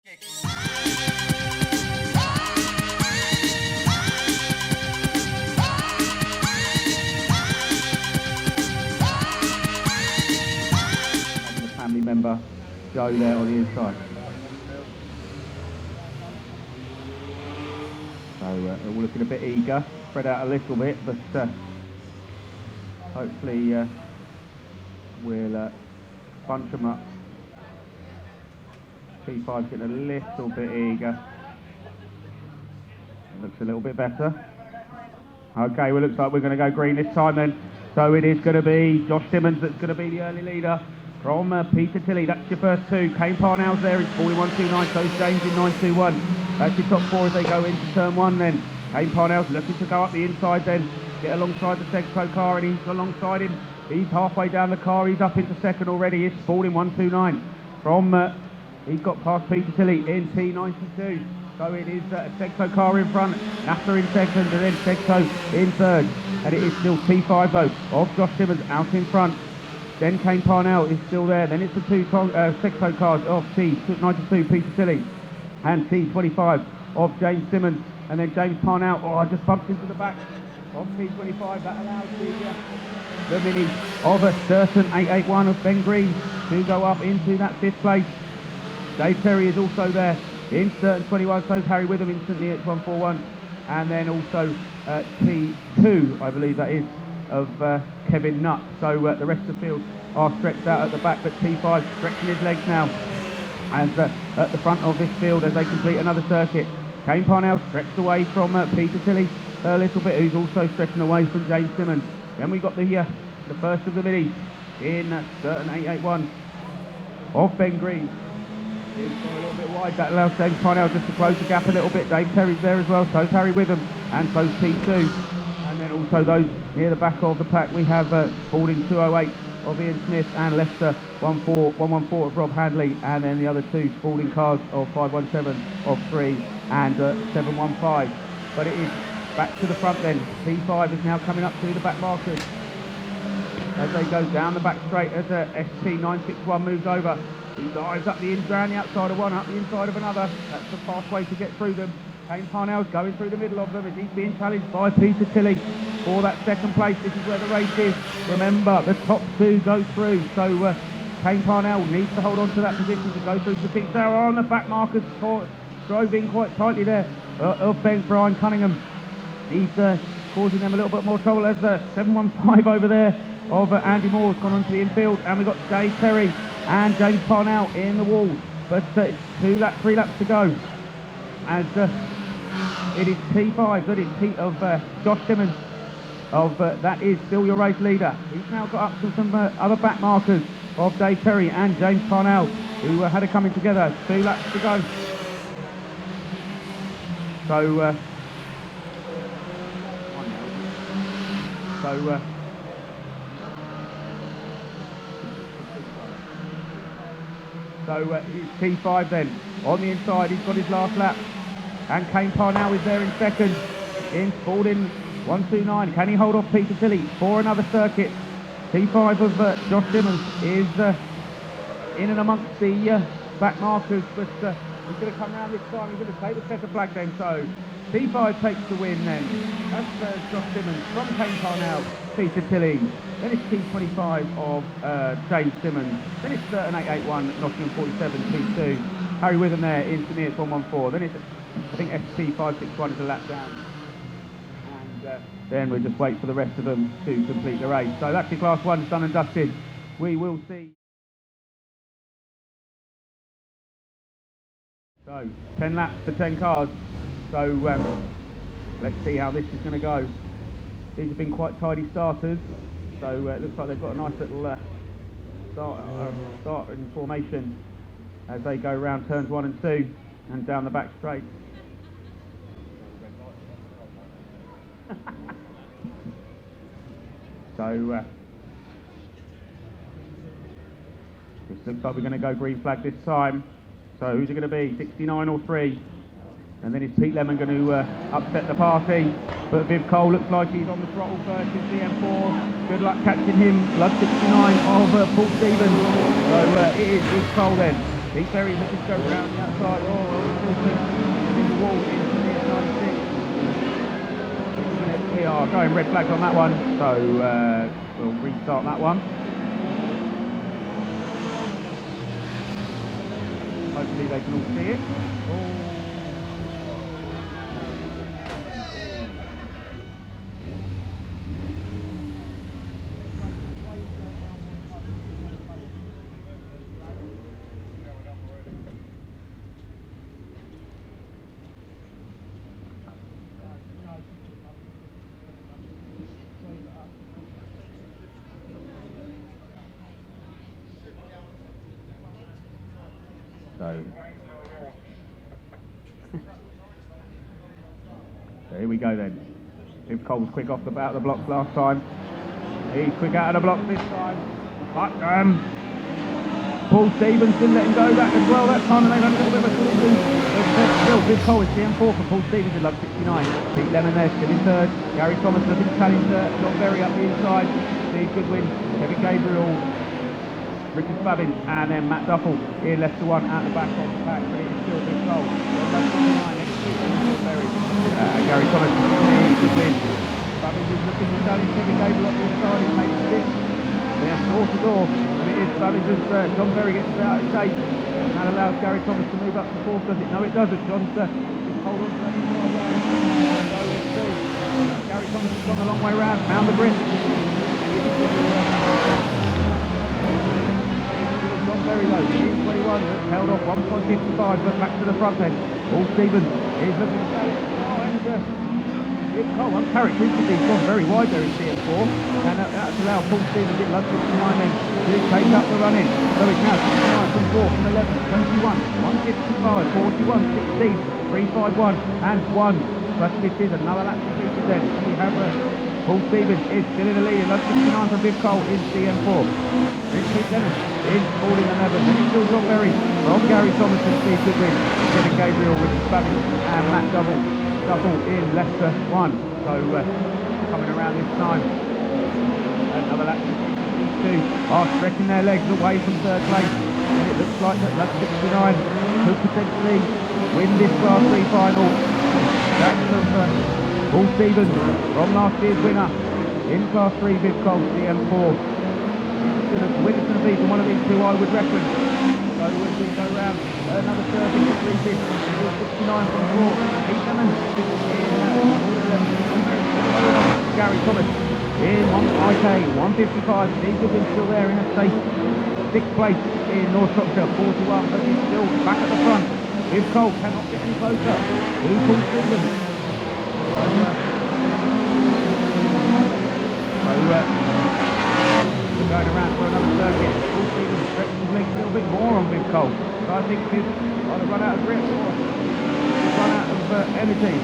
The family member, Joe, there on the inside. So they're all looking a bit eager, spread out a little bit, but hopefully we'll bunch them up. P5's getting a little bit eager. Looks a little bit better. Okay, well, looks like we're going to go green this time then. So it is going to be Josh Simmons that's going to be the early leader from Peter Tilley. That's your first two. Kane Parnell's there. It's 41.29. So is James in 9.21. That's your top four as they go into turn one then. Kane Parnell's looking to go up the inside then. Get alongside the Sexto car, and he's alongside him. He's halfway down the car. He's up into second already. It's Spalding 1.29 from... he's got past Peter Tilley in T92. So it is a Sexto car in front, Nafta in second, and then Sexto in third. And it is still T5 though, of Josh Simmons out in front. Then Kane Parnell is still there. Then it's the two Sexto cars of T92, Peter Tilley, and T25 of James Simmons. And then James Parnell, just bumped into the back of T25. That allows the mini of a certain 881 of Ben Green to go up into that fifth place. Dave Terry is also there in certain 21, so Harry Witham instantly at 141, and then also T2, I believe that is, of Kevin Nutt. So the rest of the field are stretched out at the back, but T5 stretching his legs now as at the front of this field as they complete another circuit. Kane Parnell stretched away from Peter Tilley a little bit, who's also stretching away from James Simmons. Then we got the first of the minis in certain 881 of Ben Green. It's gone a little bit wide. That allows James Parnell just to close the gap a little bit. Dave Terry's there as well, so's Harry Witham, and so's T2. And then also those near the back of the pack, we have Spalding 208 of Ian Smith, and Leicester 114 of Rob Handley, and then the other two Spalding cars of 517 of 3 and 715. But it is back to the front then. P5 is now coming up to the back markers as they go down the back straight as ST961 moves over. He dives up the ins, around the outside of one, up the inside of another. That's the fast way to get through them. Kane Parnell's going through the middle of them as he's being challenged by Peter Tilley for that second place. This is where the race is. Remember, the top two go through. So Kane Parnell needs to hold on to that position to go through to the pits. They are on the back markers, drove in quite tightly there of Brian Cunningham. He's causing them a little bit more trouble as 715 over there of Andy Moore's gone onto the infield, and we've got Dave Terry and James Parnell in the wall, but it's 3 laps to go as it is T5, that is T of Josh Simmons of that is still your race leader. He's now got up to some other back markers of Dave Terry and James Parnell, who had it coming together. 2 laps to go. So it's T5 then. On the inside, he's got his last lap. And Kane Parnell is there in second. In Spalding 129. Can he hold off Peter Tilley for another circuit? T5 of Josh Simmons is in and amongst the back markers, but he's going to come around this time. He's going to take the second flag then. So T5 takes the win then. That's Josh Simmons from Kane Parnell, Peter Tilley. Then it's T25 of James Simmons. Then it's 881, Nottingham 47, T2. Harry Witham there, instantly it's 114. Then it's, I think ST561 is a lap down. And then we'll just wait for the rest of them to complete the race. So that's your Class 1 done and dusted. We will see. So 10 laps for 10 cars. So let's see how this is going to go. These have been quite tidy starters. So it looks like they've got a nice little start in formation as they go around turns 1 and 2 and down the back straight. So this looks like we're going to go green flag this time. So who's it going to be? 69 or 3? And then is Pete Lemon going to upset the party? But Viv Cole looks like he's on the throttle first in CM4. Good luck catching him. Blood 69 of Paul Stevens. So it is Viv Cole then. Pete Berry looking to go around the outside. are going red flags on that one, so we'll restart that one. Hopefully they can all see it. So here we go then. If Cole was quick off the bat of the blocks last time, he's quick out of the blocks this time. But Paul Stevens didn't let him go back as well that time, and they've had a little bit of a solution. Still, Viv Cole is CM4 for Paul Stevens in love 69. Pete Lemon there, still in third. Gary Thomas looking to challenge John Berry up the inside. Steve Goodwin, Kevin Gabriel, Richard Fabbins, and then Matt Duffel in left to one at the back on the back, but it's still Viv Cole. Gary Thomas, Steve Goodwin. Fabbins is looking to challenge Kevin Gabriel up the inside. He's made six. They're door to door, and it is Fabbins as John Berry gets out of shape. That allows Gary Thomas to move up to fourth, does it? No, it doesn't. John's just hold on to that inside line. So let's see. Gary Thomas has gone a long way round, found the brink. John Berry though, 21, held off 1.55, but back to the front end. Paul Stevens is looking to say, Viv Cole, uncharacteristically, he's gone very wide there in CM4, and that's allowed Paul Stevens in love 69 then to take up the run-in. So it's now 69 from 4 from 11, 21, 155, 41, 16, 351, and 1. But this is another lap completed then. We have Paul Stevens is still in the lead, love 69 from Viv Cole in CM4. Pete Lemon is falling an 11, then it's still John Berry from Gary Thomas and Steve Goodwin, Kevin Gabriel, Richard Fabbins, and Matt Duffel in Leicester 1. So coming around this time, another lap. These two are stretching their legs away from third place, and it looks like that lap 69 could potentially win this Class 3 final. That's Paul Stevens from last year's winner in Class 3 Viv Cole CM4. The winner's going to be from one of these two, I would reckon. So we'll go round another service completed. 69 from 4. Pete Lemon Gary Thomas in IK 155. Steve Goodwin still there in a safe 6th place in North Shropshire 41, but he's still back at the front. Viv Cole cannot get any closer. Paul Stevens. We're going around for another circuit. Paul Stevens stretches his legs a little bit more on Viv Cole. So I think he's either run out of grip or run out of energy.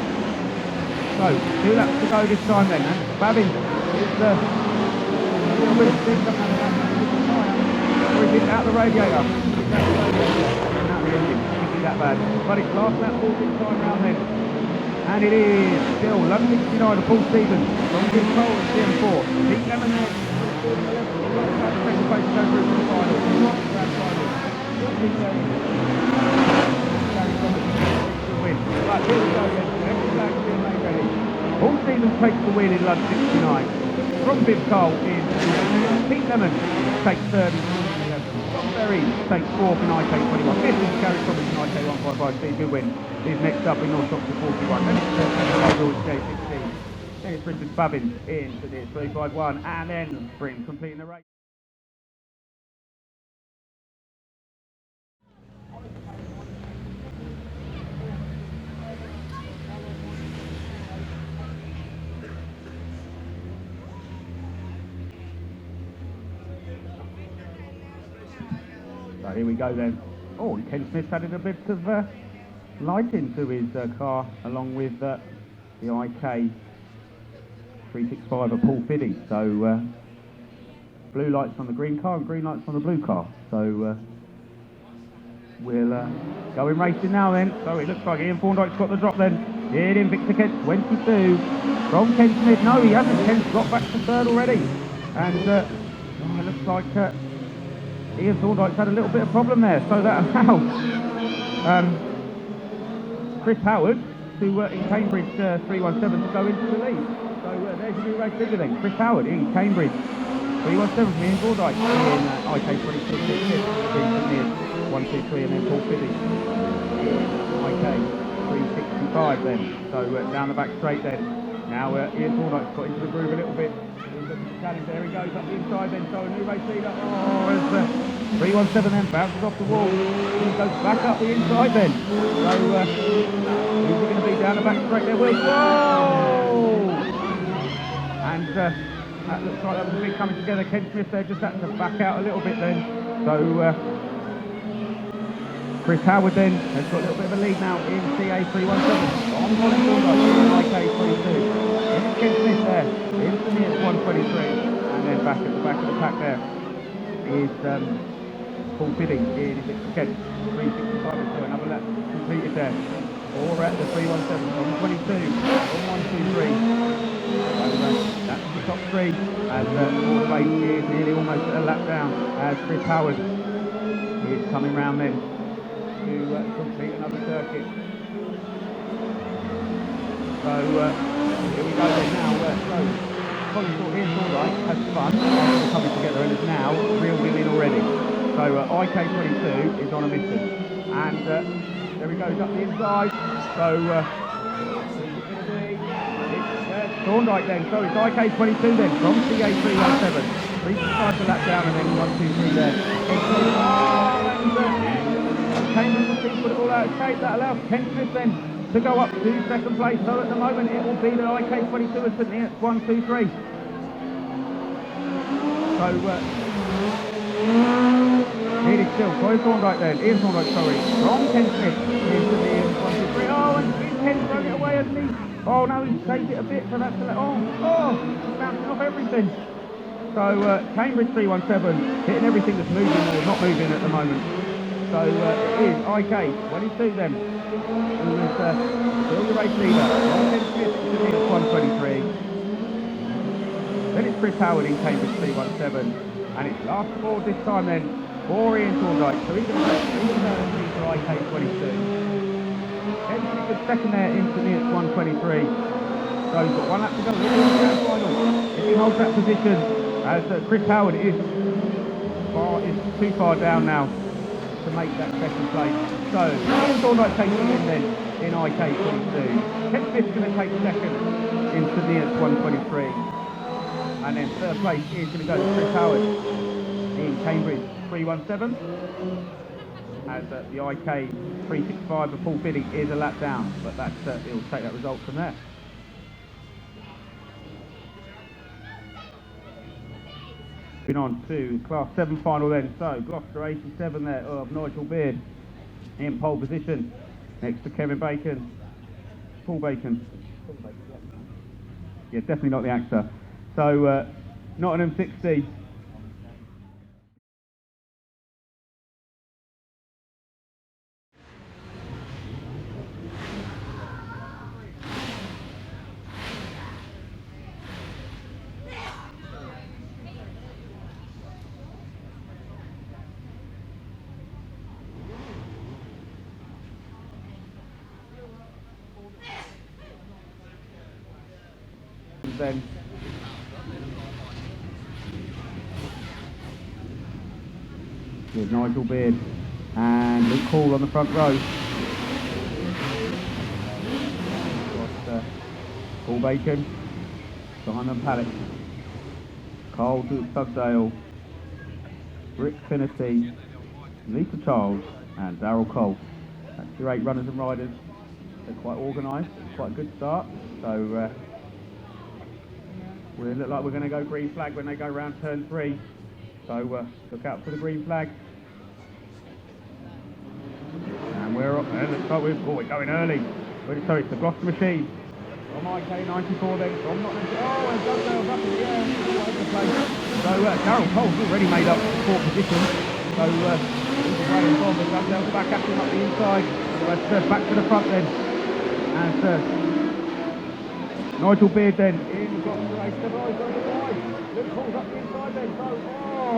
So 2 laps to go this time then. And Fabbins is a little bit of stick up and down. Or is it out the radiator? It's out the radiator. Out the engine. Can't be that bad. But it's last lap 4 this time round then. And it is still 11.69 to Paul Stevens from Viv Cole and CM4. Pete Lemon there. Second place to go through to the final. Grand final. Win. Right, here we go then. Every flag still made ready. Paul Stevens takes the win in Lund 69. From Viv Cole in Pete Lemon takes third. John Berry takes fourth in IK 21. Fifth is Gary Thomas in IK 155. Steve Goodwin is next up in North Shropshire 41. Then it's J16. Then it's Richard Fabbins into this 351, and then Spring completing the race. So here we go then. Oh, and Ken Smith's added a bit of light into his car, along with the IK 365 of Paul Fiddy. So blue lights on the green car and green lights on the blue car. So we'll go in racing now then. So it looks like Ian Thorndyke's got the drop then. Here in Victor Kent 22 from Ken Smith. No, he hasn't. Ken's dropped back to third already. And it looks like Ian Thorndyke's had a little bit of problem there. So that allows Chris Howard in Cambridge 317 to go into the lead. So there's your new race leader then. Chris Howard in Cambridge 317 from Ian Gordite in IK 26, Ian 1, 2, 3, and then Paul Fiddy in IK 365 then. So down the back straight then. Now Ian Gordite's got into the groove a little bit. He's looking to challenge. There he goes up the inside then. So a new race leader. Oh, as 317 then bounces off the wall. He goes back up the inside then. So who's going to be down the back straight there? Will. Whoa! And that looks like that was a bit coming together. Ken Smith there just had to back out a little bit then. So Chris Howard then has got a little bit of a lead now in CA 317. On Colin Gordite in IK 22. In Ken Smith there. Into the 123. And then back at the back of the pack there is Paul Fiddy in Kent 365. So another lap completed there. Or at the 317 on 22. On 123. That's the top three as fourth place is nearly almost a lap down as Chris Howard is coming round then to complete another circuit. So here we go then now. So Colin Gordite has fun, all coming together and is now reeled in already. So IK22 is on a mission and there he goes up the inside. So Thorndike then, so it's IK22 then, from CA 317. 365 to lap down and then 1, 2, 3 there. Cambridge will put it all out of shape. That allows Ken Smith then to go up to second place. So at the moment it will be the IK22 is sitting at 1, 2, 3. So nearly still. Troy Thorndike then, Ian Thorndike, sorry, from Ken Smith into the 1, 2, 3. Oh, and Ken's throwing it away, hasn't he? Oh no, he's saved it a bit, so that's he's bouncing off everything. So Cambridge 317 hitting everything that's moving or not moving at the moment. So it is IK 22 then, who is still the race leader. Ken Smith is 123. Then it's Chris Howard in Cambridge 317, and it's last four this time then for Ian Thorndike. So he's going to for IK 22. Good second there into the 123. So he's got one lap to go. If he holds that position, as Chris Howard is too far down now to make that second place. So Ian Thorndike takes it in then in IK 22. Ken Smith's going to take second into the 123. And then third place is going to go to Chris Howard in Cambridge 317. As the IK 365 for Paul Fiddy is a lap down, but that's he'll take that result from there. Been on to Class 7 final then. So Gloucester 87 there of Nigel Beard in pole position next to Kevin Bacon. Paul Bacon. Yeah, definitely not the actor. So Nottingham 60. Then with Nigel Beard and Luke Hall on the front row. Got Paul Bacon, Simon Pallet, Carl Dugdale, Rick Finnerty, Lisa Charles and Darryl Cole. That's your 8 runners and riders. They're quite organised, quite a good start. So we look like we're going to go green flag when they go round turn 3. So look out for the green flag. And we're up there. Looks like we're going early. So it's the Gloucester machine. From IK 94 then. From Nottingham. Oh, and Dugdale's up in the air. All over the place. So Darryl Cole's already made up 4 positions. So he's away and bomb. Dugdale's back at him up the inside. So that's back to the front then. And Nigel Beard then in the Gloucester race. The boys on the wide. Luke Hall's up the inside then. So,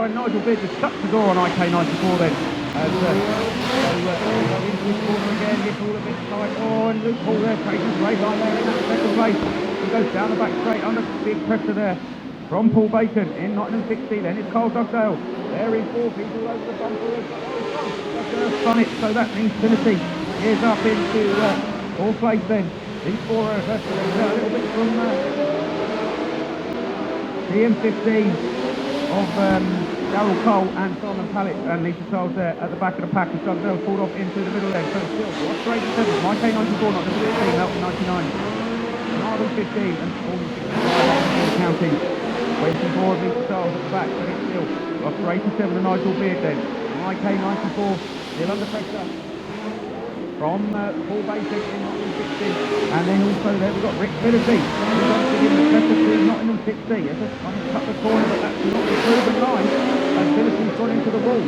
and Nigel Beard just shuts the door on IK 94 then. As we go into this corner again, it's all a bit tight. Oh, and Luke Hall there, taking a great line there in that second place. He goes down the back straight, under big pressure there from Paul Bacon in Nottingham 60. Then it's Carl Dugdale. There in fourth, he's all over the bumper. Dugdale's spun it, so that means Trinity is up into fourth place then. These four are a little bit from TM15 of Darryl Cole and Simon Pallett and Lisa Charles there at the back of the pack as Dugdale pulled off into the middle there. So still, what's 87, Mike K94, not the 15, Melton 99, Marvin 15 and Paulie 65 county. Waiting for Lisa Charles at the back, but it's still lost for 87 and Nigel Beard then. Mike K94 still under pressure from Paul Bacon in Nottingham 60, and then also there we've got Rick Philippi who's on to give the pressure to Nottingham 60. It's just trying to cut the corner, but that's not the proven line, and Philippi's gone into the wall as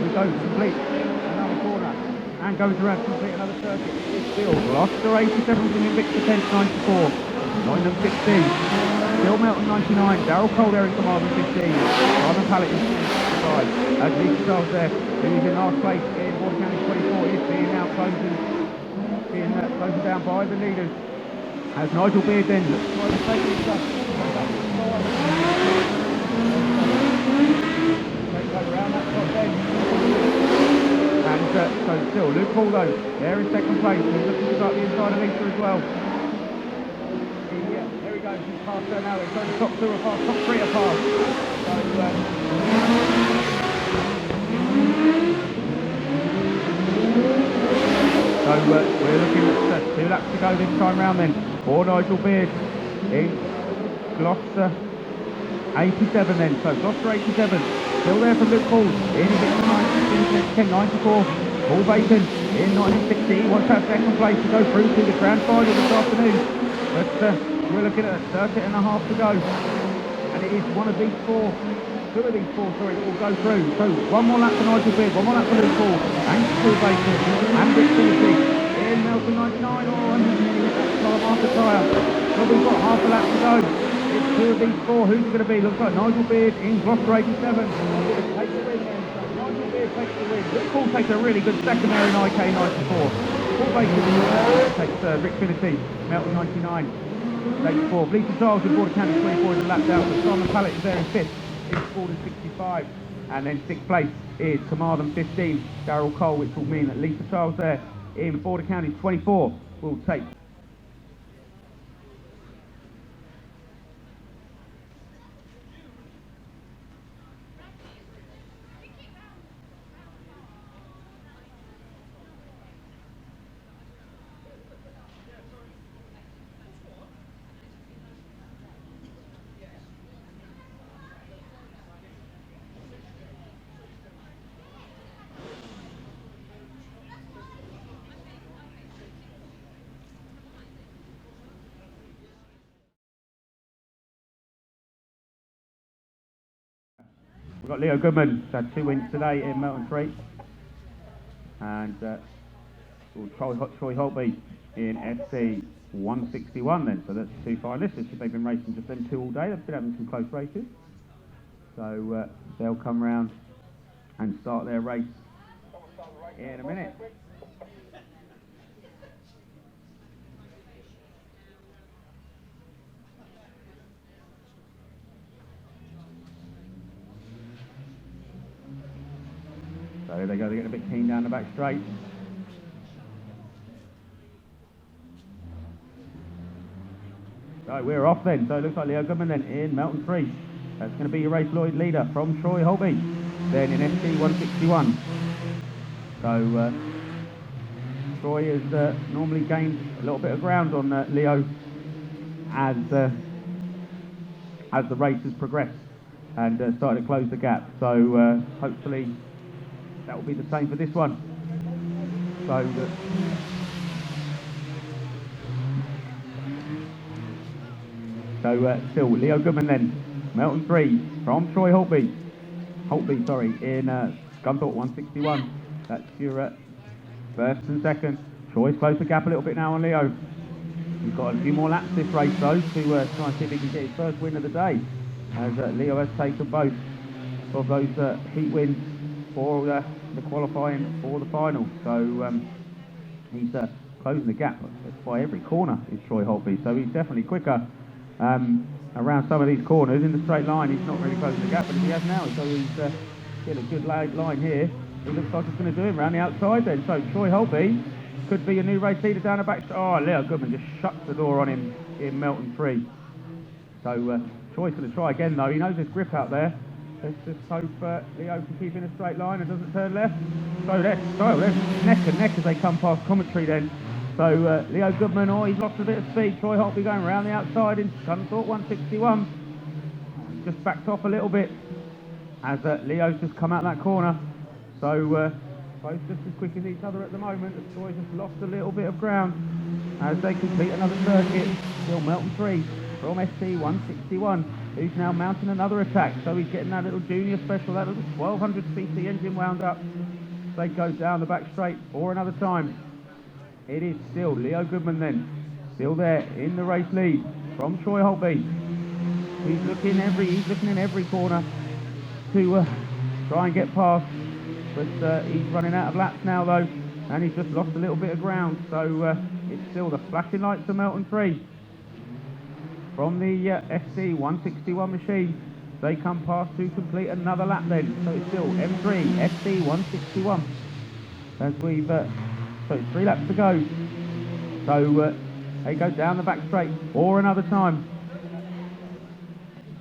we go to complete another corner and goes around to complete another circuit. It's still Gloucester 87 from Invicta 10 94, Nottingham 16, still Melton 99, Darryl Cole there in command 15, Simon Pallett in 65, as Lisa Charles there, who's in last place in Border County 24, is being now closing down by the leaders. As Nigel Beard then looks to try to take this stuff. Around that top then. And so still, Luke Hall though, there in second place. He's looking to start the inside of Lisa as well. There he goes, he's past there now. It's only top two are past, top three are past. So we're looking at 2 laps to go this time round then for Nigel Beard in Gloucester 87 then. So Gloucester 87, still there for Luke Hall in 1094. Paul Bacon in 1960. He wants that second place to go through to the grand final this afternoon. But we're looking at a circuit and a half to go. And it is one of these four. Two of these four, sorry, that will go through. So one more lap for Nigel Beard, one more lap for Luke Hall, and Paul Bacon, and Rick Philippi in Melton 99. Oh, and that's time after tyre. So we've got half a lap to go. It's two of these four. Who's it going to be? Looks like Nigel Beard in Gloucester 87. Takes the win then. So Nigel Beard takes the win. Luke Hall takes a really good second there in IK 94. Paul Bacon takes Rick Philippi, Melton 99. Takes fourth. Lisa Charles in Border County 24 is a lap down. So Simon Pallett is there in fifth. Gordon 65, and then sixth place is Carmarthen 15, Darryl Cole, which will mean that Lisa Charles there in Border County 24 will take. We've got Leo Goodman, who's had 2 wins today in Melton 3. And Troy Holtby in FC 161 then. So that's 2 finalists. They've been racing just them 2 all day. They've been having some close races. So they'll come round and start their race in a minute. So there they go, they're getting a bit keen down the back straight. So we're off then. So it looks like Leo Goodman then in Melton 3. That's going to be your race Lloyd leader from Troy Holby. Then in SC 161. So Troy has normally gained a little bit of ground on Leo as the race has progressed and started to close the gap. So hopefully that will be the same for this one. So still Leo Goodman then, Melton 3 from Troy Holtby, in Scunthorpe 161. That's your first and second. Troy's closed the gap a little bit now on Leo. He's got a few more laps this race though to try and see if he can get his first win of the day, as Leo has taken both of those heat wins for the qualifying for the final. So he's closing the gap by every corner is Troy Holtby. So he's definitely quicker around some of these corners. In the straight line, he's not really closing the gap, but he has now. So he's getting a good line here. It looks like it's going to do him around the outside then. So Troy Holtby could be a new race leader down the back. Oh, Leo Goodman just shuts the door on him in Melton 3. So Troy's going to try again though. He knows there's grip out there. Let's just hope Leo can keep in a straight line and doesn't turn left. So there's neck and neck as they come past commentary then. So Leo Goodman, he's lost a bit of speed. Troy Holtby going around the outside in Scunthorpe 161. Just backed off a little bit as Leo's just come out that corner. So both just as quick as each other at the moment. The Troy's just lost a little bit of ground as they complete another circuit. Still Melton 3 from ST 161, who's now mounting another attack. So he's getting that little junior special, that little 1200cc engine wound up. They go down the back straight for another time. It is still Leo Goodman then, still there in the race lead from Troy Holtby. He's looking in every corner to try and get past, but he's running out of laps now though, and he's just lost a little bit of ground. So it's still the flashing lights of Melton 3 from the SC 161 machine. They come past to complete another lap then. So it's still M3 SC 161 as we've so it's 3 laps to go. So they go down the back straight for another time.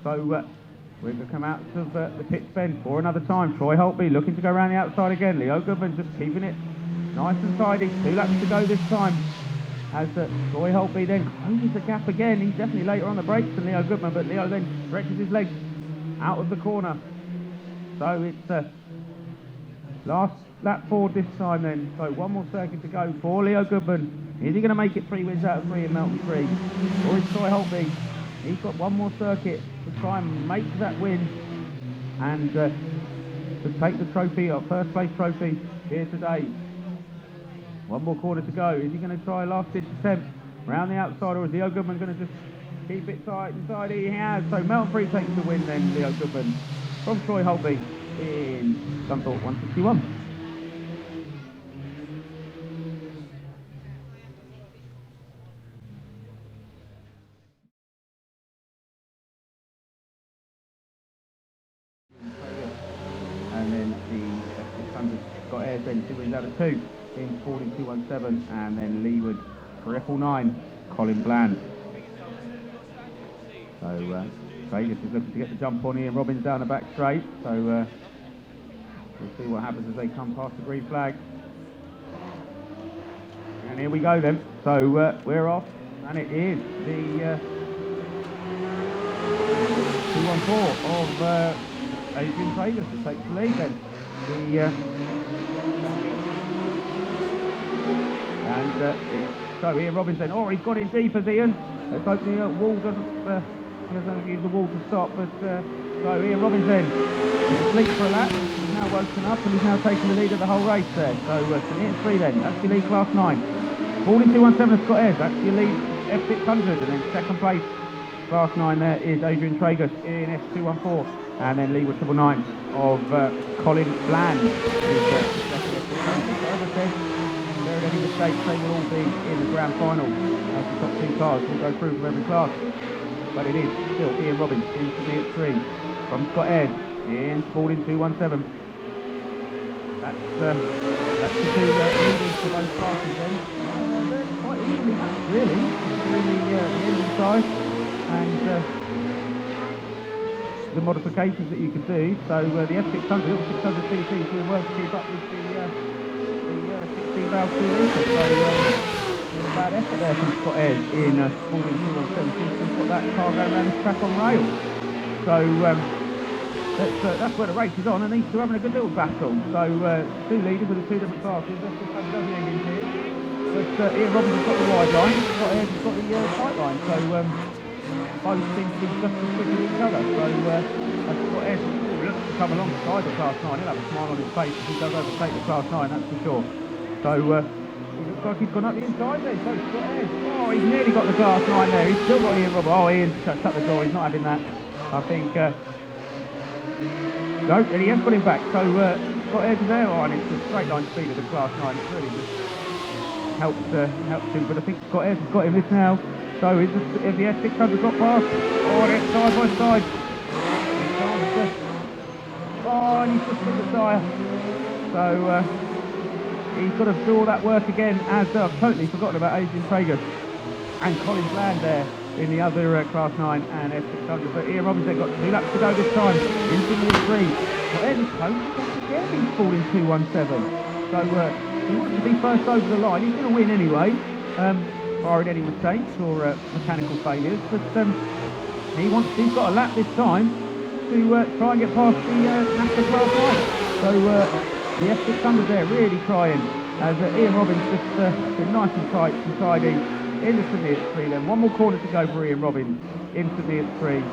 So we're going to come out of the pit bend for another time. Troy Holtby looking to go around the outside again. Leo Goodman just keeping it nice and tidy. 2 laps to go this time. As Troy Holtby then closes the gap again. He's definitely later on the brakes than Leo Goodman, but Leo then stretches his legs out of the corner. So it's last lap forward this time then. So 1 more circuit to go for Leo Goodman. Is he going to make it 3 wins out of 3 in Melton 3? Or is Troy Holtby? He's got 1 more circuit to try and make that win and to take the trophy, our first place trophy here today. 1 more corner to go. Is he going to try a last ditch attempt round the outside, or is Leo Goodman going to just keep it tight inside? He has. So Melton 3 takes the win then, Leo Goodman from Troy Holtby in Scunthorpe 161. And then the 600 got airs then 2 wins out of 2 in 4217, and then Leeward 999 Colin Bland. So Vegas is looking to get the jump on Ian Robbins down the back straight. So we'll see what happens as they come past the green flag. And here we go then. So we're off, and it is the 214 of Adrian Tragus to take the lead then. So Ian Robbins then, he's got in deep as Ian. Let's hope the wall doesn't use the wall to stop, but so Ian Robbins then asleep for a lap. He's now woken up and he's now taking the lead of the whole race there. So Ian 3 then, that's your lead class 9. 4217 of Scott Ayres, that's your lead F600, and then second place class 9 there is Adrian Tragus in F214, and then Leeward 999 of Colin Bland. As I said, there are any mistakes, they will all be in the grand final as the top 2 cars will go through from every class. But it is still Ian Robbins into the 3 from Scott Ayres in Spalding 217. That's the 2 leaders for both classes then. They're quite evenly matched really, between the engine side and the modifications that you can do. So the F600, little 600cc, doing well to keep up with the 16-valve 2 litre. So a bad effort there from Scott Ayres in Spalding 217. He's got that car going around this track on rails. So that's where the race is on, and these 2 are having a good little battle. So 2 leaders with the 2 different classes. Let's just have the engine here. But Ian Robbins has got the wide line, Scott Ayres has got the tight line. So both seem to be just as quick as each other. So Scott Ayres looks to come alongside the class 9. He'll have a smile on his face if he does overtake the class 9, that's for sure. So he looks like he's gone up the inside there. So Scott Ayres, he's nearly got the class 9 there. He's still got Ian Robbins. Ian shut the door. He's not having that. I think no, and he has got him back. So Scott Ayres is there. Oh, and it's the straight line speed of the Class 9. It's really just helps him. But I think Scott Ayres has got him this now. So is the S600 got past? Oh, and it's side by side. Oh, and he's just hit the tyre. So he's got to do all that work again, as I've totally forgotten about Adrian Traeger and Colin Bland there in the other Class 9 and S600. But Ian Robinson got 2 laps to go this time into the 3. Well, there's his close. Again, he's falling 2:17. So he wants to be first over the line. He's going to win anyway, barring any mistakes or mechanical failures. But he's got a lap this time to try and get past the National Class 9. So the F600 there really trying, as Ian Robbins just been nice and tight and tidy instantly at 3 then. One more corner to go for Ian Robbins, instantly at 3.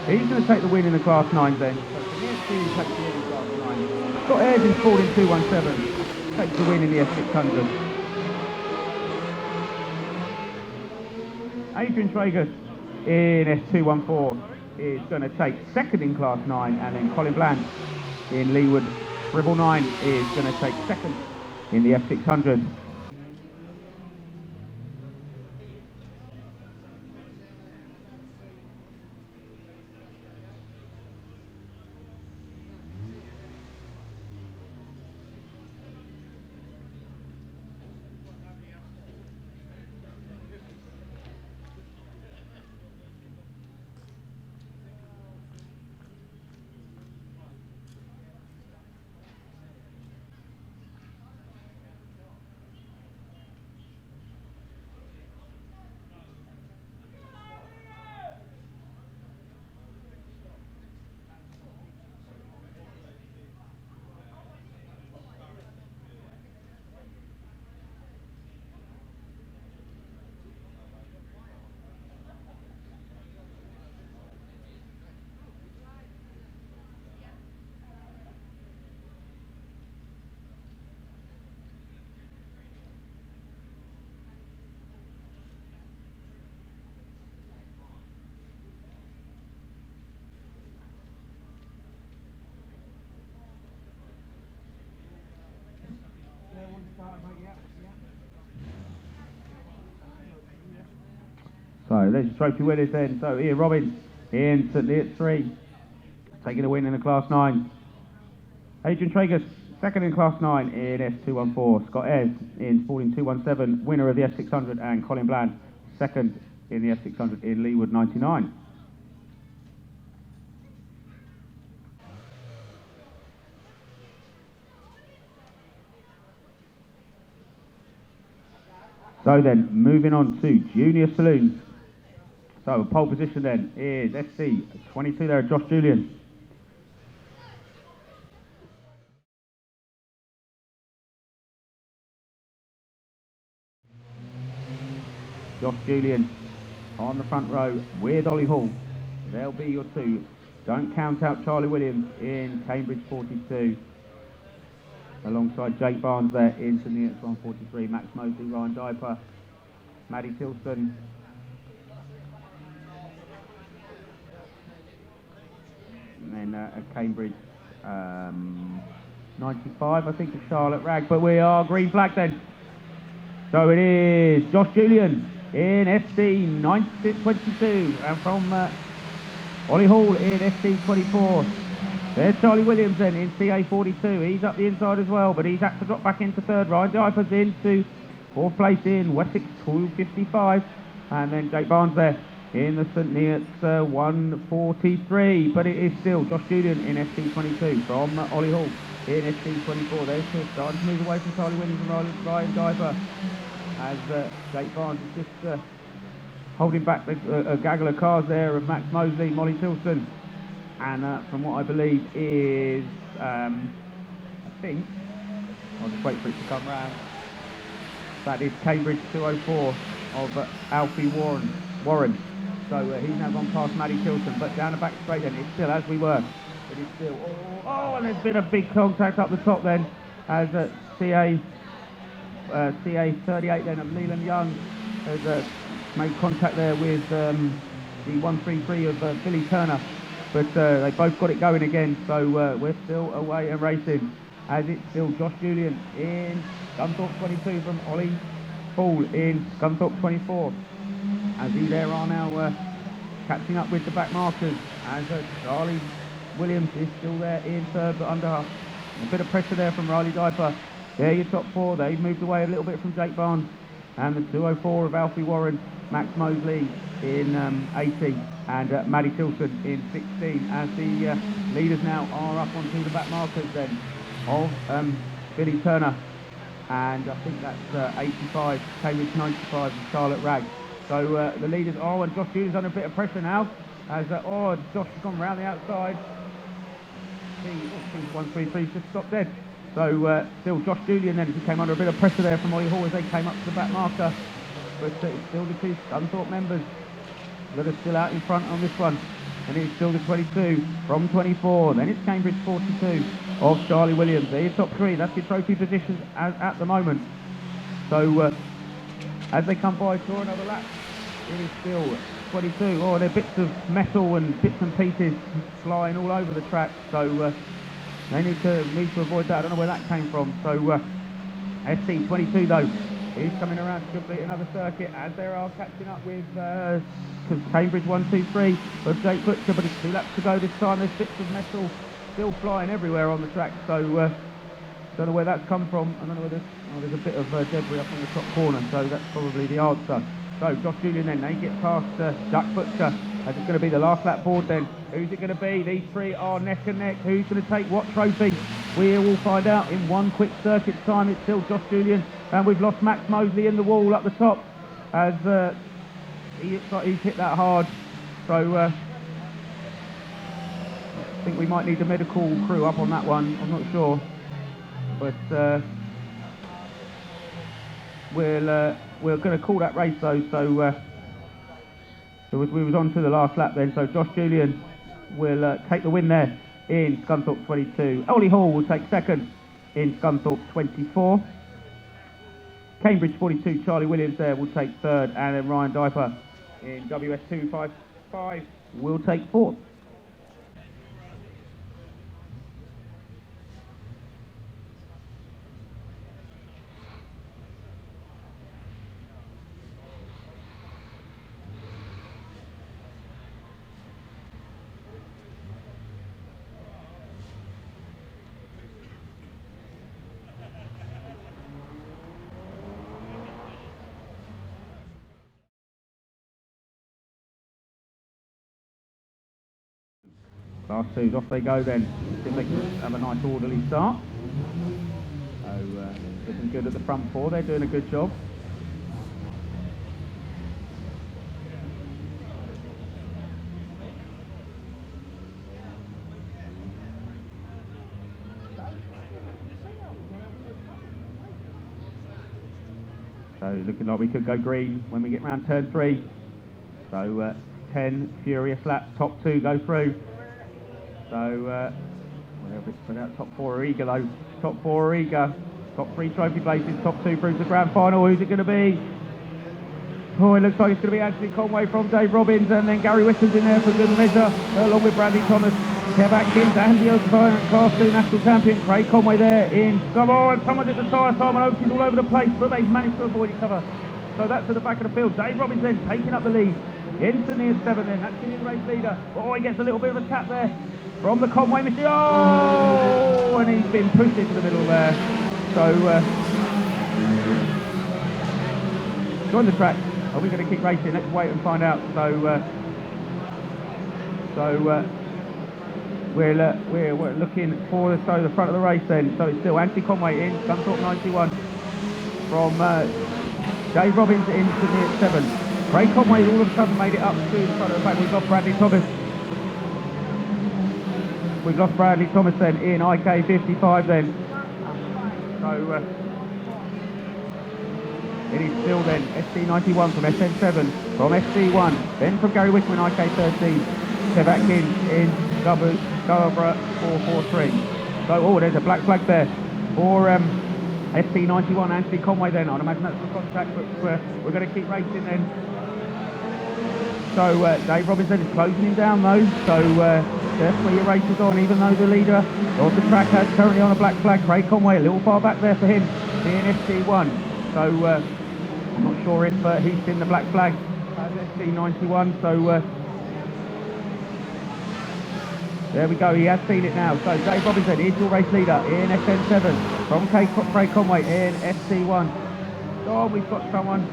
He's going to take the win in the Class 9 then. So from here to takes the win in Class 9. Scott Ayres is falling 2:17, takes the win in the F600. Adrian Traeger in S214 is going to take second in Class 9, and then Colin Bland in Leeward 999 is going to take second in the F600. So there's your trophy winners then. So Ian Robbins instantly at 3, taking a win in the Class 9. Adrian Traeger second in Class 9 in S214. Scott Ayres in falling 2:17, winner of the S600, and Colin Bland second in the S600 in Leeward 99. So then, moving on to Junior Saloons. So, pole position then is SC22 there, Josh Julian. Josh Julian on the front row with Ollie Hall. They'll be your 2. Don't count out Charlie Williams in Cambridge 42. Alongside Jake Barnes there into the X143, Max Mosley, Ryan Diper, Maddie Tilston. And then at Cambridge 95, I think, is Charlotte Ragg. But we are green flag then. So it is Josh Julian in SC 22, and from Ollie Hall in SC 24. There's Charlie Williams then in CA 42. He's up the inside as well, but he's had to drop back into 3rd. Ryan Diper's into 4th place in Wessex 255, and then Jake Barnes there in the St Neots 143. But it is still Josh Julian in SC 22 from Ollie Hall in SC 24. There's starting to move away from Charlie Williams and Ryan Diper, as Jake Barnes is just holding back a gaggle of cars there of Max Mosley, Molly Tilson, and from what I believe is, I think, I'll just wait for it to come round, that is Cambridge 204 of Alfie Warren. So he's now gone past Maddie Tilson, but down the back straight then, it's still as we were. It is still, and there's been a big contact up the top then, as CA 38 then of Leland Young has made contact there with the 133 of Billy Turner. But they both got it going again, so we're still away and racing. as it's still Josh Julian in Gunthorpe 22 from Ollie Hall in Gunthorpe 24. As he there are now catching up with the back markers, as Charlie Williams is still there in third, but under a bit of pressure there from Riley Diper. There your top four. They've moved away a little bit from Jake Barnes, and the 204 of Alfie Warren, Max Mosley in 18, and Maddie Tilson in 16, as the leaders now are up onto the back markers then of Billy Turner, and I think that's 85, Cambridge 95 and Charlotte Ragg. So the leaders are, and Josh Julian's under a bit of pressure now, as Josh has gone round the outside. 133 just stopped dead. So still Josh Julian then, as he came under a bit of pressure there from Ollie Hall as they came up to the back marker. But it's still the two Gunthorpe members that are still out in front on this one. And it's still the 22 from 24. Then it's Cambridge 42 of Charlie Williams. They're your top three. That's your trophy positions at the moment. So as they come by, draw another lap. It is still 22. Oh, there are bits of metal and bits and pieces flying all over the track. So they need to avoid that. I don't know where that came from. So SC 22 though is coming around to complete another circuit, as they are catching up with Cambridge 123 of Jake Butcher, but it's 2 laps to go this time. There's bits of metal still flying everywhere on the track, so don't know where that's come from. I don't know where there's a bit of debris up on the top corner, so that's probably the answer. So Josh Julian then, they get past Jack Butcher, as it's going to be the last lap board then. Who's it going to be? These three are neck and neck. Who's going to take what trophy? We will find out in one quick circuit time. It's still Josh Julian, and we've lost Max Mosley in the wall up the top, as he's hit that hard. So I think we might need a medical crew up on that one. I'm not sure, but we're going to call that race though. So we was on to the last lap then. So Josh Julian will take the win there in Scunthorpe 22. Ollie Hall will take second in Scunthorpe 24. Cambridge 42, Charlie Williams there will take third, and then Ryan Diper in WS 255 will take fourth. Last two, off they go then. See if they can have a nice orderly start. So looking good at the front four, they're doing a good job. So looking like we could go green when we get round turn 3. So 10 furious laps, top 2 go through. So, whatever it's put out, top 4 are eager though. Top 4 are eager. Top 3 trophy places, top 2 through to the grand final. Who's it going to be? Oh, it looks like it's going to be Anthony Conway from Dave Robbins, and then Gary Wickham's in there for good measure, along with Bradley Thomas, Kev Atkins, Andy O'Brien, Class 2 national champion, Craig Conway there in. Come on, someone at the tyre, Simon Oakes is all over the place, but they've managed to avoid each other. So that's at the back of the field. Dave Robbins then taking up the lead. Into near 7 then, that's the race leader. Oh, he gets a little bit of a tap there from the Conway machine. Oh, and he's been pushed into the middle there. So join the track. Are we going to keep racing? Let's wait and find out. So we're looking for the front of the race then. So it's still Anthony Conway in Gunthorpe 91 from Dave Robbins into near 7. Craig Conway all of a sudden made it up to the front of the pack. We've got Bradley Thomas. We've lost Bradley Thomas then in IK 55 then. So it is still then SC 91 from SN 7, from SC 1, then from Gary Wickham in IK 13, Kev Atkins in Scarborough 443. So there's a black flag there for SC 91, Anthony Conway then. I'd imagine that's the contract, but we're going to keep racing then. So Dave Robinson is closing him down though, so definitely your race is on, even though the leader of the track is currently on a black flag. Craig Conway a little far back there for him, being SC1. So I'm not sure if he's seen the black flag as SC91. So there we go, he has seen it now. So Dave Robinson is your race leader in SN7 from Craig Conway in SC1. Oh, we've got someone.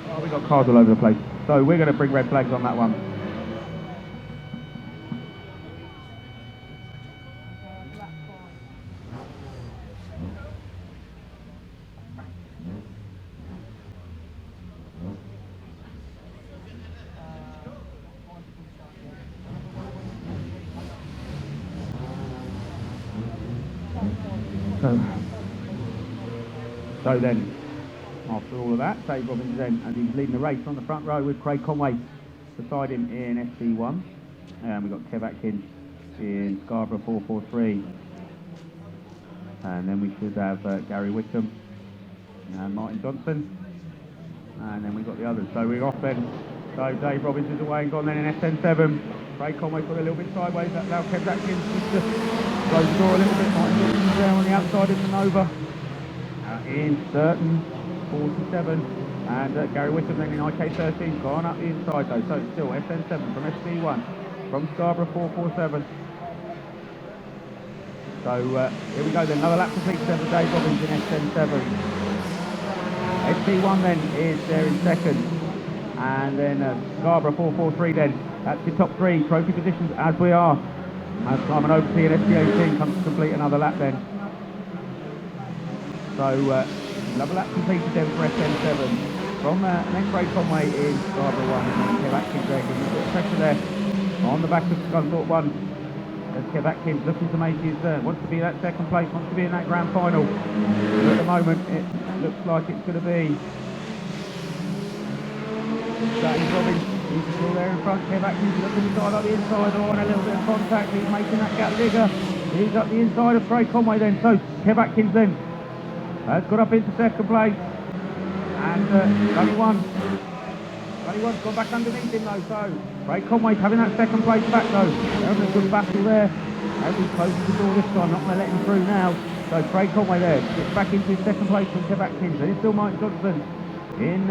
Oh, we've got cars all over the place. So we're going to bring red flags on that one. So then, after all of that, Dave Robbins then, and he's leading the race on the front row with Craig Conway beside him in SC1. And we've got Kev Atkins in Scarborough 443. And then we should have Gary Wickham and Martin Johnson. And then we've got the others. So we're off then. So Dave Robbins is away and gone then in SN7. Craig Conway's got a little bit sideways. That's now Kev Atkins just close the door a little bit. Martin Johnson's there on the outside in the Nova. In certain 47, and Gary Wickham then in IK13, gone up the inside though, so it's still SN7 from SC1, from Scarborough 447. So here we go then, another lap complete for Dave Robbins in SN7. SC1 then is there in second, and then Scarborough 443 then, that's your top three trophy positions as we are. As Simon Oversea and SC18 comes to complete another lap then. So, another lap completed then for SN7. From and then Craig Conway in Scarborough 1, and then Kev Atkins there, giving a bit of pressure there on the back of Scunthorpe 1. As Kev Atkins looking to make his, wants to be that second place, wants to be in that grand final. But at the moment, it looks like it's going to be Dave Robbins. He's still there in front. Kev Atkins looking to side up the inside, on a little bit of contact. He's making that gap bigger. He's up the inside of Craig Conway then. So, Kev Atkins then has got up into second place, and 21's gone back underneath him though, so Craig Conway's having that second place back though. They're having a good battle there, as he closes the door this time, not going to let him through now. So Craig Conway there, gets back into his second place from Kev Atkins, and it's still Martin Johnson in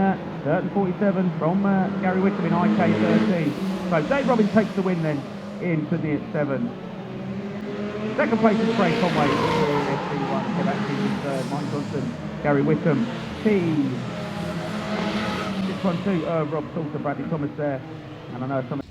certain 47 from Gary Wickham in IK13. So Dave Robbins takes the win then, into the 7. Second place is Craig Conway in SC1, Kev Atkins in third, Mike Johnson, Gary Wickham, T. This one too, Rob Salter, Bradley Thomas there, and I know some.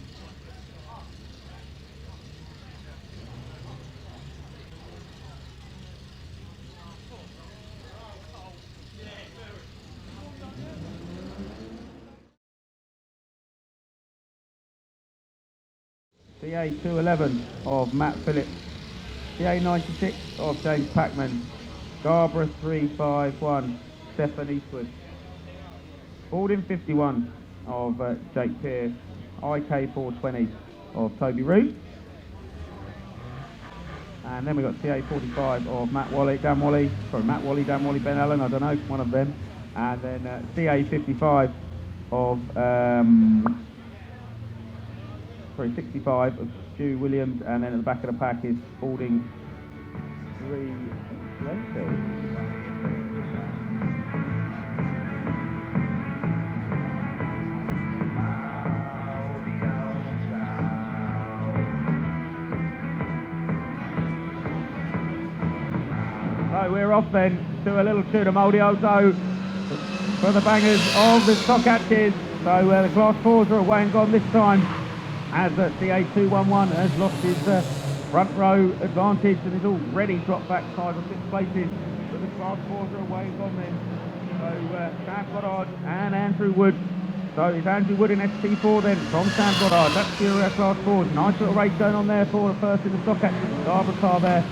CA 211 of Matt Phillips. CA 96 of James Packman, Scarborough 351, Stefan Eastwood, Baldwin 51 of Jake Pearce, IK 420 of Toby Root, and then we've got CA 45 of Matt Wally, Dan Wally, Ben Allen, I don't know, one of them, and then CA 55 of 65 of Stu Williams, and then at the back of the pack is Balding 320. So we're off then to a little tune of Mouldy Ozo for the bangers of the stock hatches. So the class 4s are away and gone this time, as CA 211 has lost his front row advantage and is already dropped back 5 or 6 places. But the class 4s are away and gone then. So Sam Goddard and Andrew Wood. So it's Andrew Wood in ST4 then from Sam Goddard. That's your class 4s. Nice little race going on there for the first in the stock hatches. Scarborough car there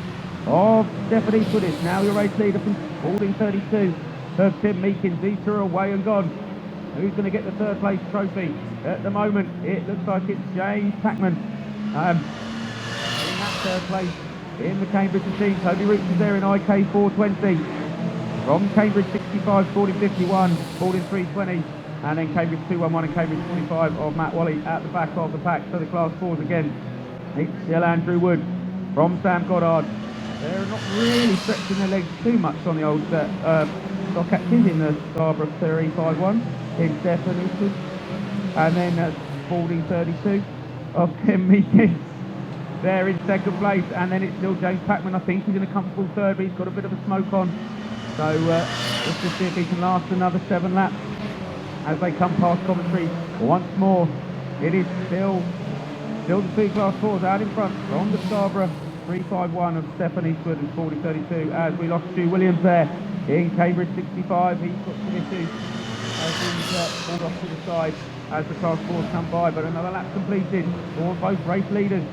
of Stefan Eastwood is now your race leader from Balding 32 of Tim Meekins. These two are away and gone. Who's going to get the third place trophy? At the moment, it looks like it's James Packman in that third place in the Cambridge machine. Toby Roots is there in IK 420. From Cambridge 65, Balding 51, Balding 320. And then Cambridge 211 and Cambridge 25 of Matt Wally at the back of the pack. So the class 4s again. It's still Andrew Wood from Sam Goddard. They're not really stretching their legs too much on the old stock catches in the Scarborough 351 in Stephen Eastwood. And then Spalding 32 of Ken Meekins. There in second place, and then it's still James Packman. I think he's in a comfortable third, but he's got a bit of a smoke on. So let's just see if he can last another 7 laps as they come past commentary once more. It is still the 2 class 4s out in front from the Scarborough 351 of Stephen Eastwood and Spalding 32, as we lost Stu Williams there in Cambridge 65. He's got some issues as he's pulled off to the side as the class 4s come by, but another lap completed for both race leaders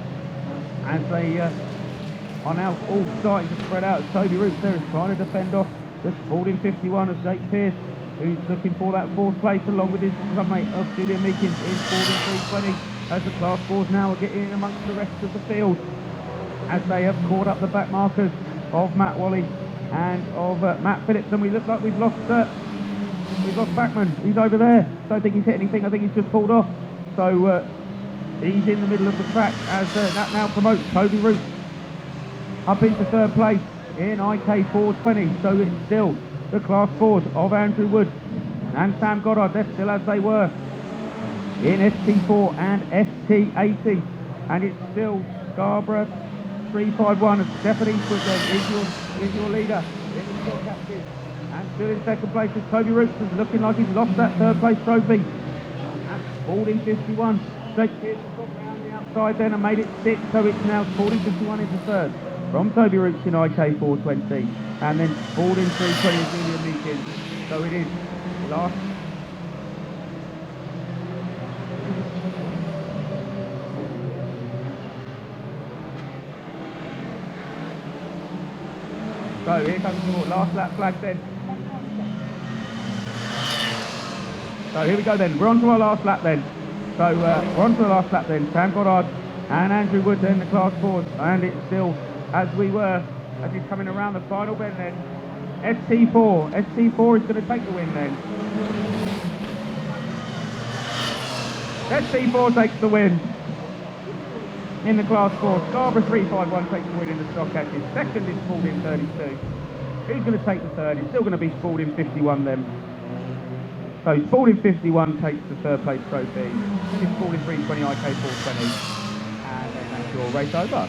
as they are now all starting to spread out. Toby Roots there is trying to defend off the Spalding 51 of Jake Pearce, who's looking for that 4th place along with his clubmate of Julian Meekins in Spalding 320, as the class 4s now are getting in amongst the rest of the field as they have caught up the back markers of Matt Wally and of Matt Phillips. And we look like we've lost Backman. He's over there. Don't think he's hit anything. I think he's just pulled off. So he's in the middle of the track as that now promotes Toby Roots up into 3rd place in IK 420. So it's still the class 4s of Andrew Wood and Sam Goddard. They're still as they were in ST4 and ST80. And it's still Scarborough 351 of Stephen Eastwood then is your leader in the stock captain. And still in second place is Toby Roots, who's looking like he's lost that 3rd place trophy. And Spalding 51. Jake Pearce has got round the outside then and made it 6, so it's now Spalding 51 into 3rd from Toby Roots in IK 420, and then Spalding 320 is Julian Meekins. So it is last. So here comes the last lap flag then. So here we go then, we're on to our last lap then. So we're on to the last lap then. Sam Goddard and Andrew Wood then the class 4s, and it's still as we were as he's coming around the final bend then. ST4 is going to take the win then. ST4 takes the win in the class 4. Scarborough 351 takes the win in the stock catches. Second is Spalding 32. Who's going to take the third? It's still going to be Spalding 51 then. So Spalding 51 takes the 3rd place trophy. It's Spalding 320 IK 420. And then that's your race over.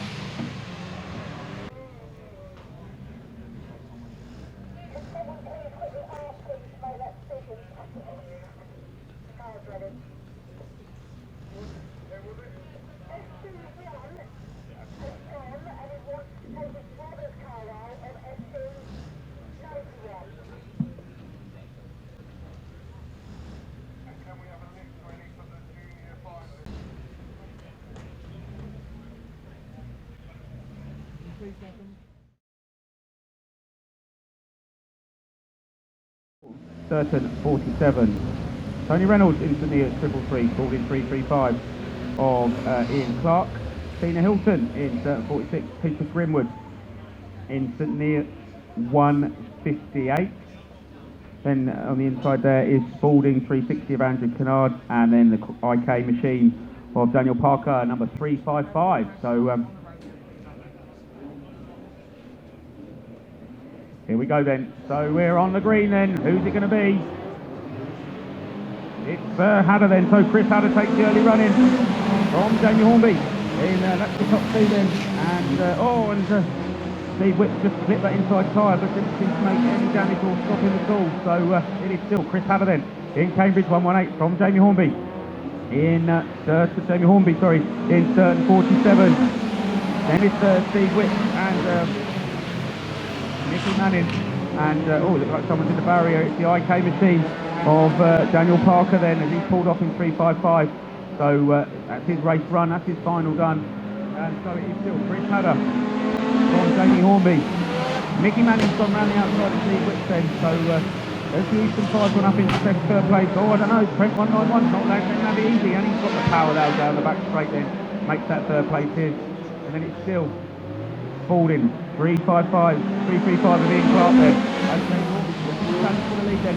Certain 47. Tony Reynolds in St Neots 333, Spalding 335 of Ian Clark. Tina Hilton in Certain 46, Peter Grimwood in St Neots 158. Then on the inside there is Spalding 360 of Andrew Kennard, and then the IK machine of Daniel Parker, number 355. So here we go then. So we're on the green then. Who's it going to be? It's Hatter then. So Chris Hatter takes the early run in from Jamie Hornby. That's the top 2 then. And Steve Whip just clipped that inside tyre, but didn't seem to make any damage or stop him at all. So it is still Chris Hatter then in Cambridge 118 from Jamie Hornby. In Jamie Hornby, sorry, in Certain 47. Then it's Steve Whip and Nicky Manning, and looks like someone's in the barrier. It's the IK machine of Daniel Parker then, as he's pulled off in 355. So that's his race run, that's his final done. And so it is still Chris Hatter from Jamie Hornby. Mickey Manning's gone round the outside of Steve Whip then, so there's the Eastern 5 gone up into 3rd place. Oh, I don't know, Trent 191's not going to be easy, and he's got the power there down the back straight then, makes that 3rd place his. And then it's still Spalding 335 of Ian Clark then. As they for the lead then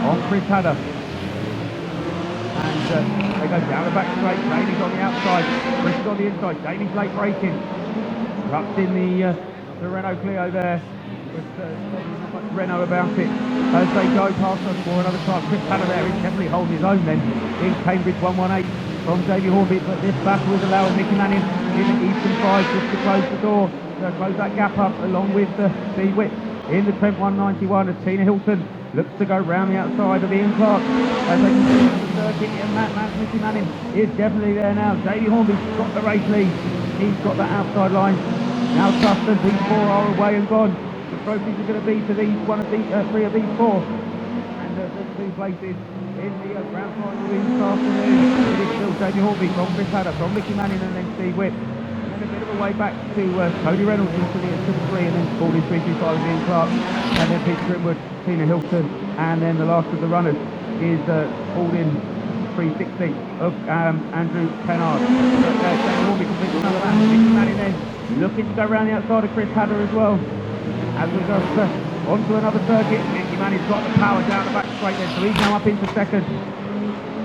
on Chris Hatter. and they go down the back straight. Jamie's on the outside, Chris is on the inside. Jamie's late braking, trucks in the Renault Clio there. With not much Renault about it as they go past us for another time. Chris Hatter there is definitely holding his own then in Cambridge 118 from Jamie Hornby, but this battle is allowing Mickey Manning in the Eastern 5 just to close the door, close that gap up along with Steve Witt in the Trent 191 as Tina Hilton looks to go round the outside of Ian Clark as they continue to the circuit, and Mickey Manning is definitely there now. Jamie Hornby's got the race lead, he's got that outside line. Now Tustin, these four are away and gone. The trophies are going to be to these three of these four, and the two places in the grand final this afternoon. It is still Jamie Hornby from Chris Hatter, from Mickey Manning, and then Steve Witt, and then a bit of a way back to Tony Reynolds into the 3, and then Spalding 325 with Ian Clark, and then Peter Grimwood, Tina Hilton, and then the last of the runners is Spalding 360 of Andrew Kennard. Jamie Hornby completes another lap. Mickey Manning then looking to go around the outside of Chris Hatter as well. As we go onto another circuit, Mickey Manning's got the power down the back straight there, so he's now up into second.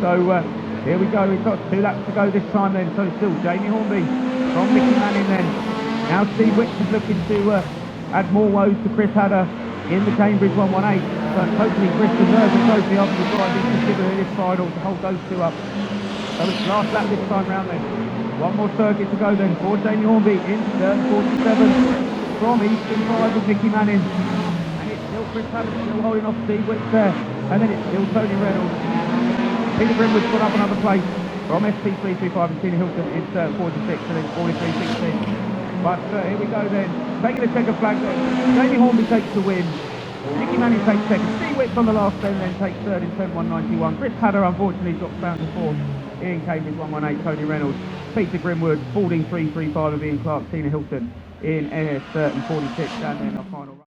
So here we go, we've got 2 laps to go this time then, so still Jamie Hornby from Mickey Manning then. Now Steve Wicks is looking to add more woes to Chris Hatter in the Cambridge 118, so hopefully Chris deserves a trophy after the drive he's considering this final to hold those 2 up. So it's last lap this time round then. One more circuit to go then for Jamie Hornby in turn 47. From Eastern 5 with Mickey Manning, and it's still Chris Hatter still holding off Steve Wicks there, and then it's still Tony Reynolds. Peter Grimwood's got up another place from SP335 and Tina Hilton in 46 and then 43.16. But here we go then, taking the checker flag then. Jamie Hornby takes the win, Mickey Manning takes second, Steve Wicks on the last then takes third in 10.191. Chris Hatter unfortunately drops down to fourth in Cambridge 118, Tony Reynolds. Peter Grimwood, Spalding 335 of Ian Clark, Tina Hilton in NS 46, and then our final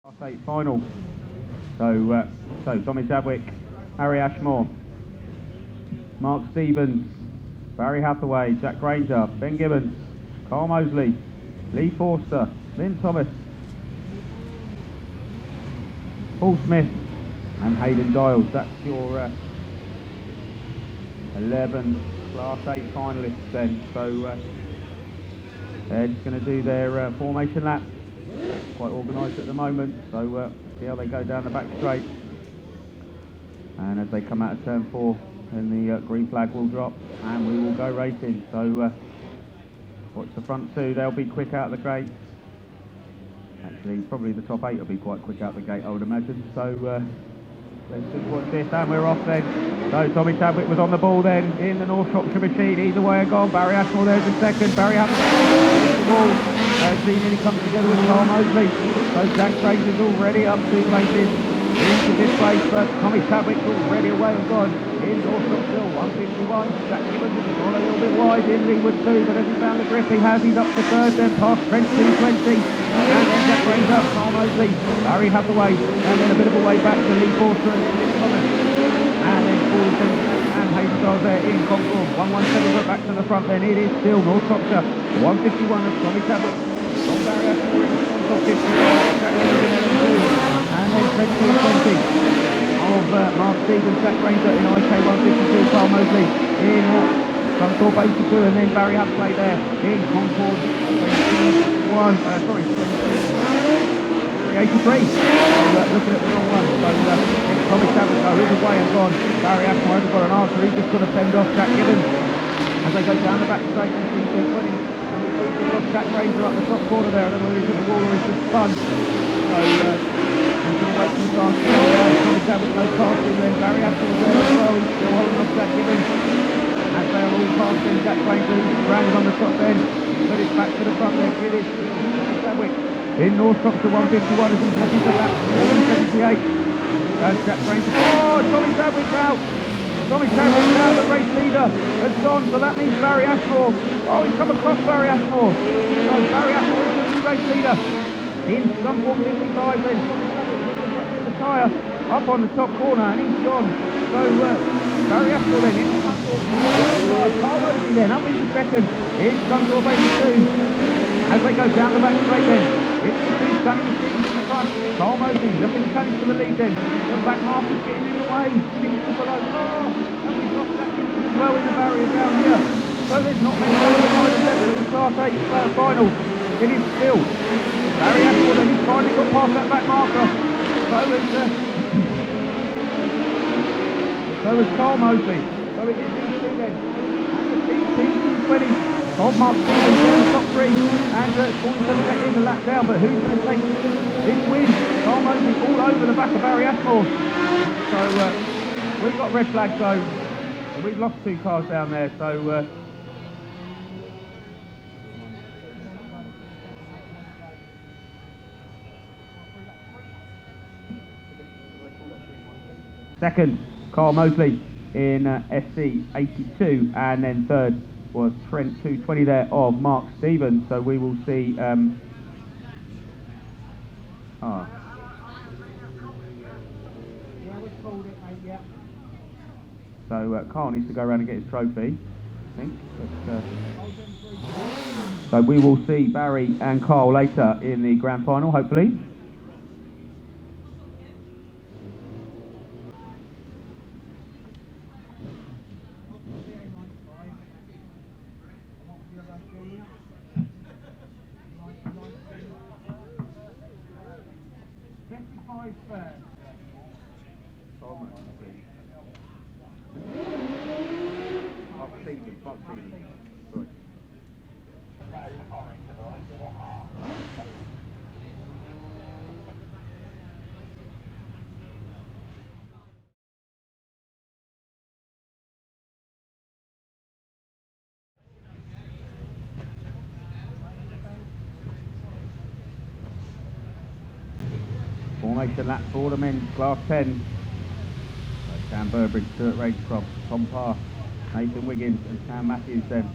last 8 final. So Tommy Chadwick, Harry Ashmore, Mark Stevens, Barry Hathaway, Jack Granger, Ben Gibbons, Carl Mosley, Lee Forster, Lynn Thomas, Paul Smith, and Hayden Giles. That's your 11 Class 8 finalists then. So they're just going to do their formation lap. Quite organised at the moment, so see how they go down the back straight. And as they come out of turn 4, then the green flag will drop and we will go racing. So watch the front 2, they'll be quick out of the gate. Actually, probably the top 8 will be quite quick out the gate, I would imagine. So let's just watch this, and we're off then. So Tommy Chadwick was on the ball then in the North Shropshire machine. Either way gone. Barry Ashmore there's in second. Barry Ashmore the ball. Nearly comes together with Carl Mosley. So Jack Fraser's already up 2 places into this place, but Tommy Chadwick's already away and gone. In North Shropshire 151. Jack Gibbons has gone a little bit wide in Leewood 2, but as he found the grip he has, he's up to third, then past Trent 220. And then Jack Granger, Carl Mosley, Barry Hathaway, and then a bit of a way back to Lee Forster and Lynn Thomas. And then Fulton and Hayden Giles there in Concord. 117 went back to the front then. It is still North Shropshire 151 of Tommy Chadwick. From Barry Hathaway on top 50. And then Trent 220 of Mark Stevens, Jack Granger in IK 152, Carl Mosley in Concord 82, and then Barry Hathaway there in Concord 83. Looking at the wrong one. So it's Tommy Chadwick, he's away and gone. Barry Ashmore hasn't got an answer, he's just got to fend off Jack Gibbons as they go down the back straight and see Jack Granger up the top corner there. I don't know whether he's at the wall or he's just spun. So he's going to wait some time. Tommy Chadwick no passing, then Barry Ashmore there as well. He's still holding off Jack Gibbons as they are all passing. Jack Granger rounded on the top end, but it's back to the front there. It is Tommy Chadwick in North Shropshire 151 as he's looking for that 178. And Jack Granger. Oh, Tommy Chadwick's out. Tommy Chadwick's out. The race leader has gone, so that means Barry Ashmore. Oh, he's come across Barry Ashmore. So Barry Ashmore is the new race leader in some 155 then. The tyre up on the top corner and he's gone. So Barry Ashmore then in Carl Mosley then up into second in Scunthorpe 82. As they go down the back straight then, it's Danny Machine in the front. Carl Mosley looking to challenge for the lead then. The back marker's getting in the way. Six to below. Oh, and we've lost that as well in the barrier down here. So there's not many over the line level in the Class 8 final. It is still Barry Ashford, and he's finally got past that back marker. So is Carl Mosley. So it is in the then. And the team 20. Tom Mark Stevens in the top three, and 47 in the lap down, but who's going to take this win? Carl Mosley all over the back of Barry Ashmore. So we've got red flags though. We've lost two cars down there, so second, Carl Mosley in SC 82, and then third was Trent 220 there of Mark Stevens. So we will see so Carl needs to go around and get his trophy, I think. So we will see Barry and Carl later in the grand final, hopefully. Formation lap for the men, Class 10. Sam Burbridge, Stuart Ragecroft, Tom Parr, Nathan Wiggins and Sam Matthews then.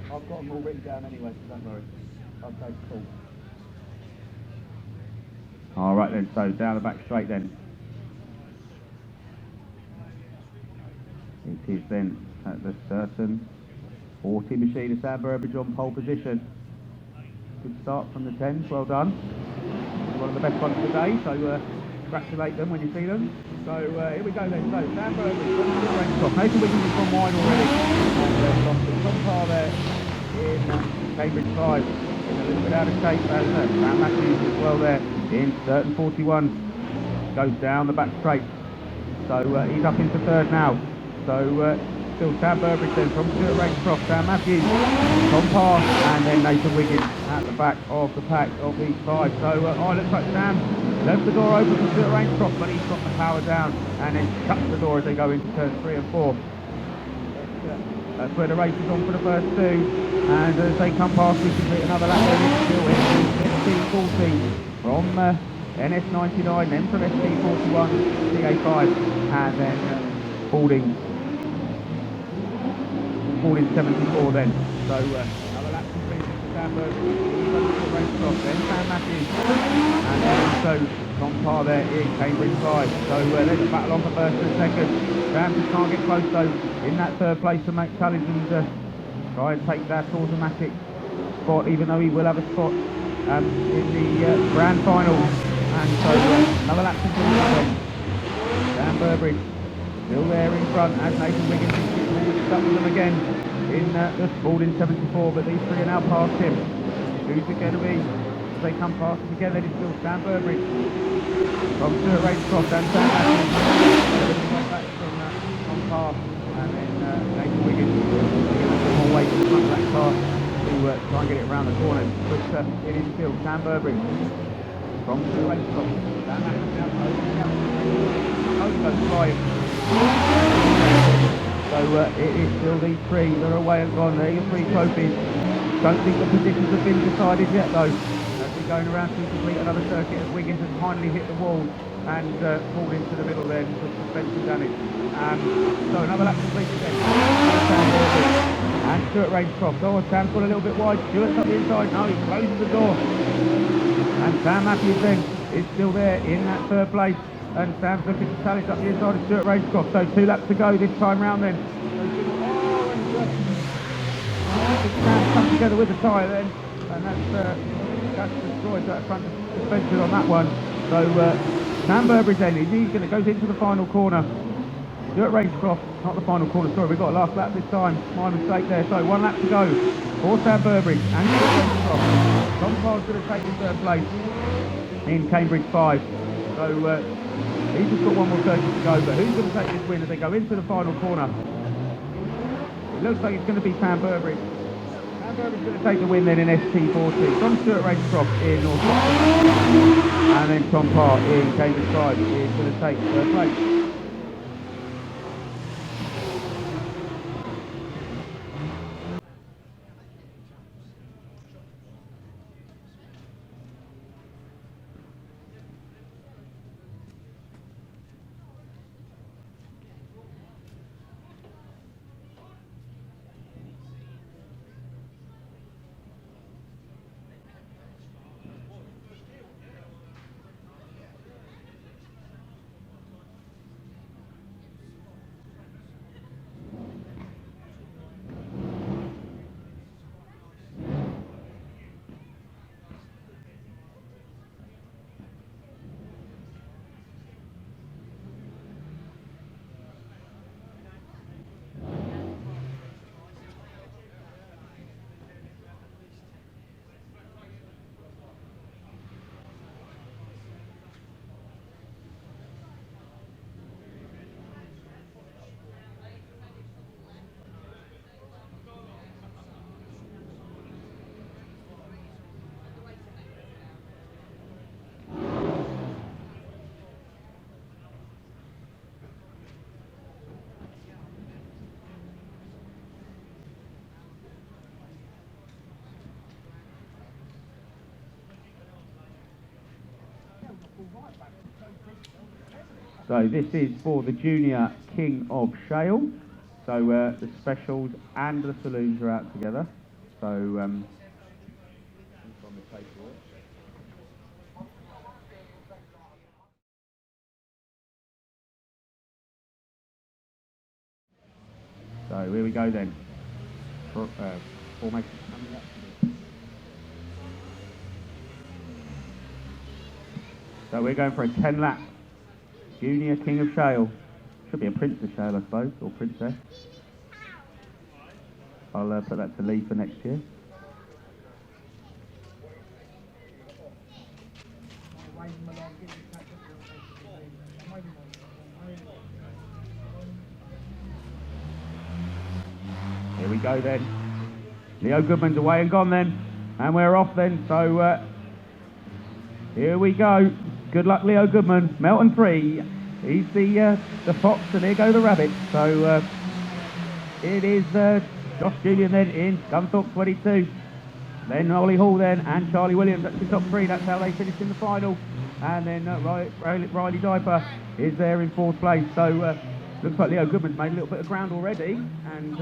I've got them all written down anyway, so don't worry. Okay, cool. Alright then, so down the back straight then. It is then at the certain 40 machine of Sam Burbridge on pole position. Good start from the 10s, well done. One of the best ones today, so congratulate them when you see them. So here we go then. So Sam Burbridge, Nathan Wiggins is on wide already. And lost to Tom Parr there in Cambridge 5. In a little bit out of shape. Sam Matthews as well there in certain 41. Goes down the back straight. So he's up into third now. So still Sam Burbridge then from Stuart Ragecroft, Sam Matthews, Tom Parr, and then Nathan Wiggins at the back of the pack of these five. So looks like Sam left the door open for Stuart Ragecroft, but he's got the power down and then shuts the door as they go into turn 3 and 4. That's where the race is on for the first two, and as they come past, we complete another lap. It's still ST14 from NS99, then from ST41, CA5, and then Fording 74 then. So another lap completed for Sam Burbridge, then Sam Matthews, and then also Tom Parr there in Cambridge 5. So there's a battle on for first and second. Sam just can't get close though in that third place to make challenge and try and take that automatic spot, even though he will have a spot in the grand final. And so another lap completed then. Sam Burbridge still there in front as Nathan Wiggins is stuck with them again in the Spalding 74, but these three are now past him. Who's it going to be? As they come past him again, then it's still Sam Burbridge from Stuart Ragecroft and Sam Matthews. Back from Tom Parr, and then Nathan Wiggins getting a bit more weight in the front of that car to try and get it around the corner. But it is still Sam Burbridge from Stuart Ragecroft. Sam Matthews now goes flying. So it is still these three that are away and gone. There are your three trophies. Don't think the positions have been decided yet though. As we're going around to complete another circuit as Wiggins has finally hit the wall and pulled into the middle then with suspension damage. So another lap completed then. And Stuart Ragecroft. Oh, Sam's got a little bit wide. Stuart's up the inside. No, he closes the door. And Sam Matthews then is still there in that third place. And Sam's looking to challenge up the inside of Stuart Ragecroft. So 2 laps to go this time round then. together with the tyre then, and that's destroyed that front suspension on that one. So Sam Burberry's then, he's going to goes into the final corner. Stuart Rangecroft, not the final corner, sorry, we've got a last lap this time, my mistake there. So 1 lap to go for Sam Burberry and Stuart Rangecroft. Tom Carr's going to take the third place in Cambridge 5. So he's just got 1 more circuit to go, but who's going to take this win as they go into the final corner? It looks like it's going to be Sam Burberry. Sam Burberry's going to take the win then in ST40 from Stuart Rangecroft in North Scotland. And then Tom Carr in Cambridge 5 is going to take third place. So this is for the Junior King of Shale. So the specials and the saloons are out together. So so here we go then. Formation coming up. So we're going for a 10 lap. Junior King of Shale. Should be a Prince of Shale, I suppose, or Princess. I'll put that to Lee for next year. Here we go then. Leo Goodman's away and gone then. And we're off then. So here we go. Good luck, Leo Goodman. Melton 3. He's the fox, and here go the rabbits. So it is Josh Julian then in Scunthorpe 22. Then Ollie Hall then and Charlie Williams. That's the top 3. That's how they finished in the final. And then Riley Diaper is there in 4th place. So looks like Leo Goodman's made a little bit of ground already. And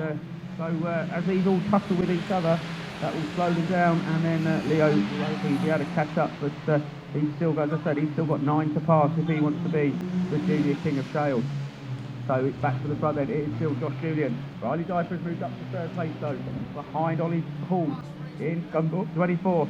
so as these all tussle with each other, that will slow them down. And then Leo will hopefully be able to catch up. But he's still got, as I said, he's still got 9 to pass if he wants to be the Junior King of Shale. So it's back to the front end. It is still Josh Julian. Riley Diaper has moved up to 3rd place though, behind Ollie Hall in Scunthorpe 24.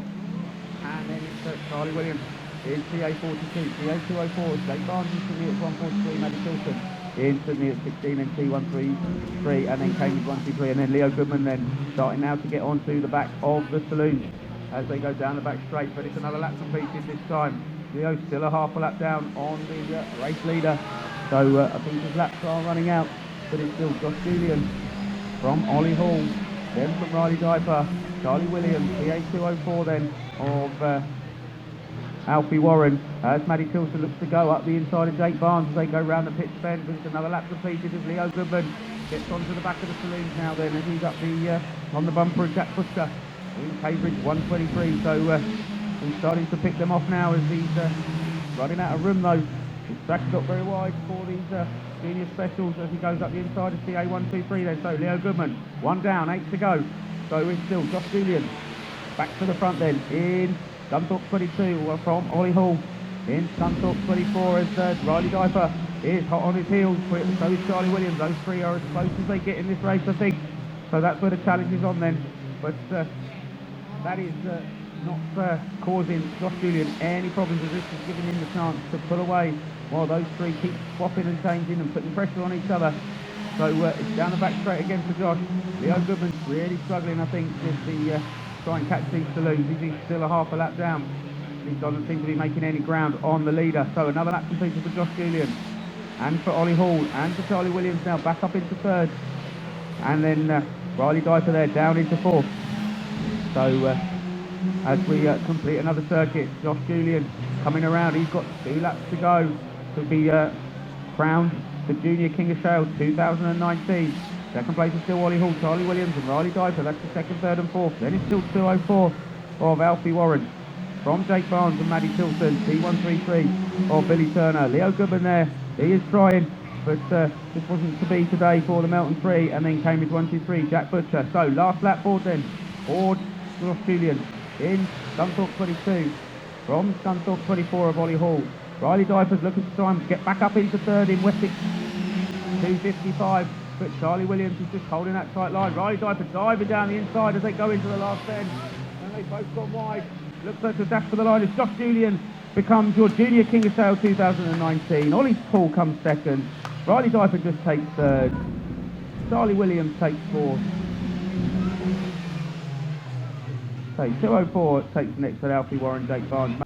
And then it's Charlie Williams in TA42, TA204, Jake Barnes in Sydney at 143, Maddie Tilson in Sydney at 16, and T133, and then Cambridge 123, and then Leo Goodman then starting now to get onto the back of the saloons as they go down the back straight, but it's another lap completed this time. Leo still a half a lap down on the race leader, so I think his laps are running out, but it's still Josh Julian from Ollie Hall, then from Riley Diaper, Charlie Williams, TA204 then of Alfie Warren, as Maddie Tilson looks to go up the inside of Jake Barnes as they go round the pit bend, but it's another lap completed as Leo Goodman gets onto the back of the saloons now then, as he's up the on the bumper of Jack Fuster in Cambridge 123, so he's starting to pick them off now as he's running out of room though. It's stacked up very wide for these junior specials as he goes up the inside of CA123 then, so Leo Goodman, 1 down, 8 to go, so it's still Josh Julian back to the front then in Scunthorpe 22 from Ollie Hall in Scunthorpe 24 as Riley Diaper is hot on his heels, so is Charlie Williams. Those 3 are as close as they get in this race, I think, so that's where the challenge is on then, but that is not causing Josh Julian any problems, as this is giving him the chance to pull away while those three keep swapping and changing and putting pressure on each other. So it's down the back straight again for Josh. Leo Goodman's really struggling, I think, with the try and catch these saloons. He's still a half a lap down. He doesn't seem to be making any ground on the leader. So another lap completed for Josh Julian and for Ollie Hall and for Charlie Williams now back up into third. And then Riley Diper there down into fourth. So as we complete another circuit, Josh Julian coming around. He's got 2 laps to go to be crowned the Junior King of Shale 2019. Second place is still Ollie Hall, Charlie Williams and Riley Diper. That's the second, third and fourth. Then it's still 204 of Alfie Warren. From Jake Barnes and Maddie Tilton, T133 of Billy Turner. Leo Goodman there, he is trying, but this wasn't to be today for the Melton 3, and then came with 123, Jack Butcher. So last lap board then, for Josh Julian in Scunthorpe 22, from Scunthorpe 24 of Ollie Hall. Riley Diper's looking to try and get back up into third in Wessex 255, but Charlie Williams is just holding that tight line. Riley Diper diving down the inside as they go into the last bend, and they've both gone wide. Looks like a dash for the line as Josh Julian becomes your Junior King of Shale 2019. Ollie Hall comes second. Riley Diper just takes third. Charlie Williams takes fourth. So 204 takes next to Alfie Warren, Jake Barnes.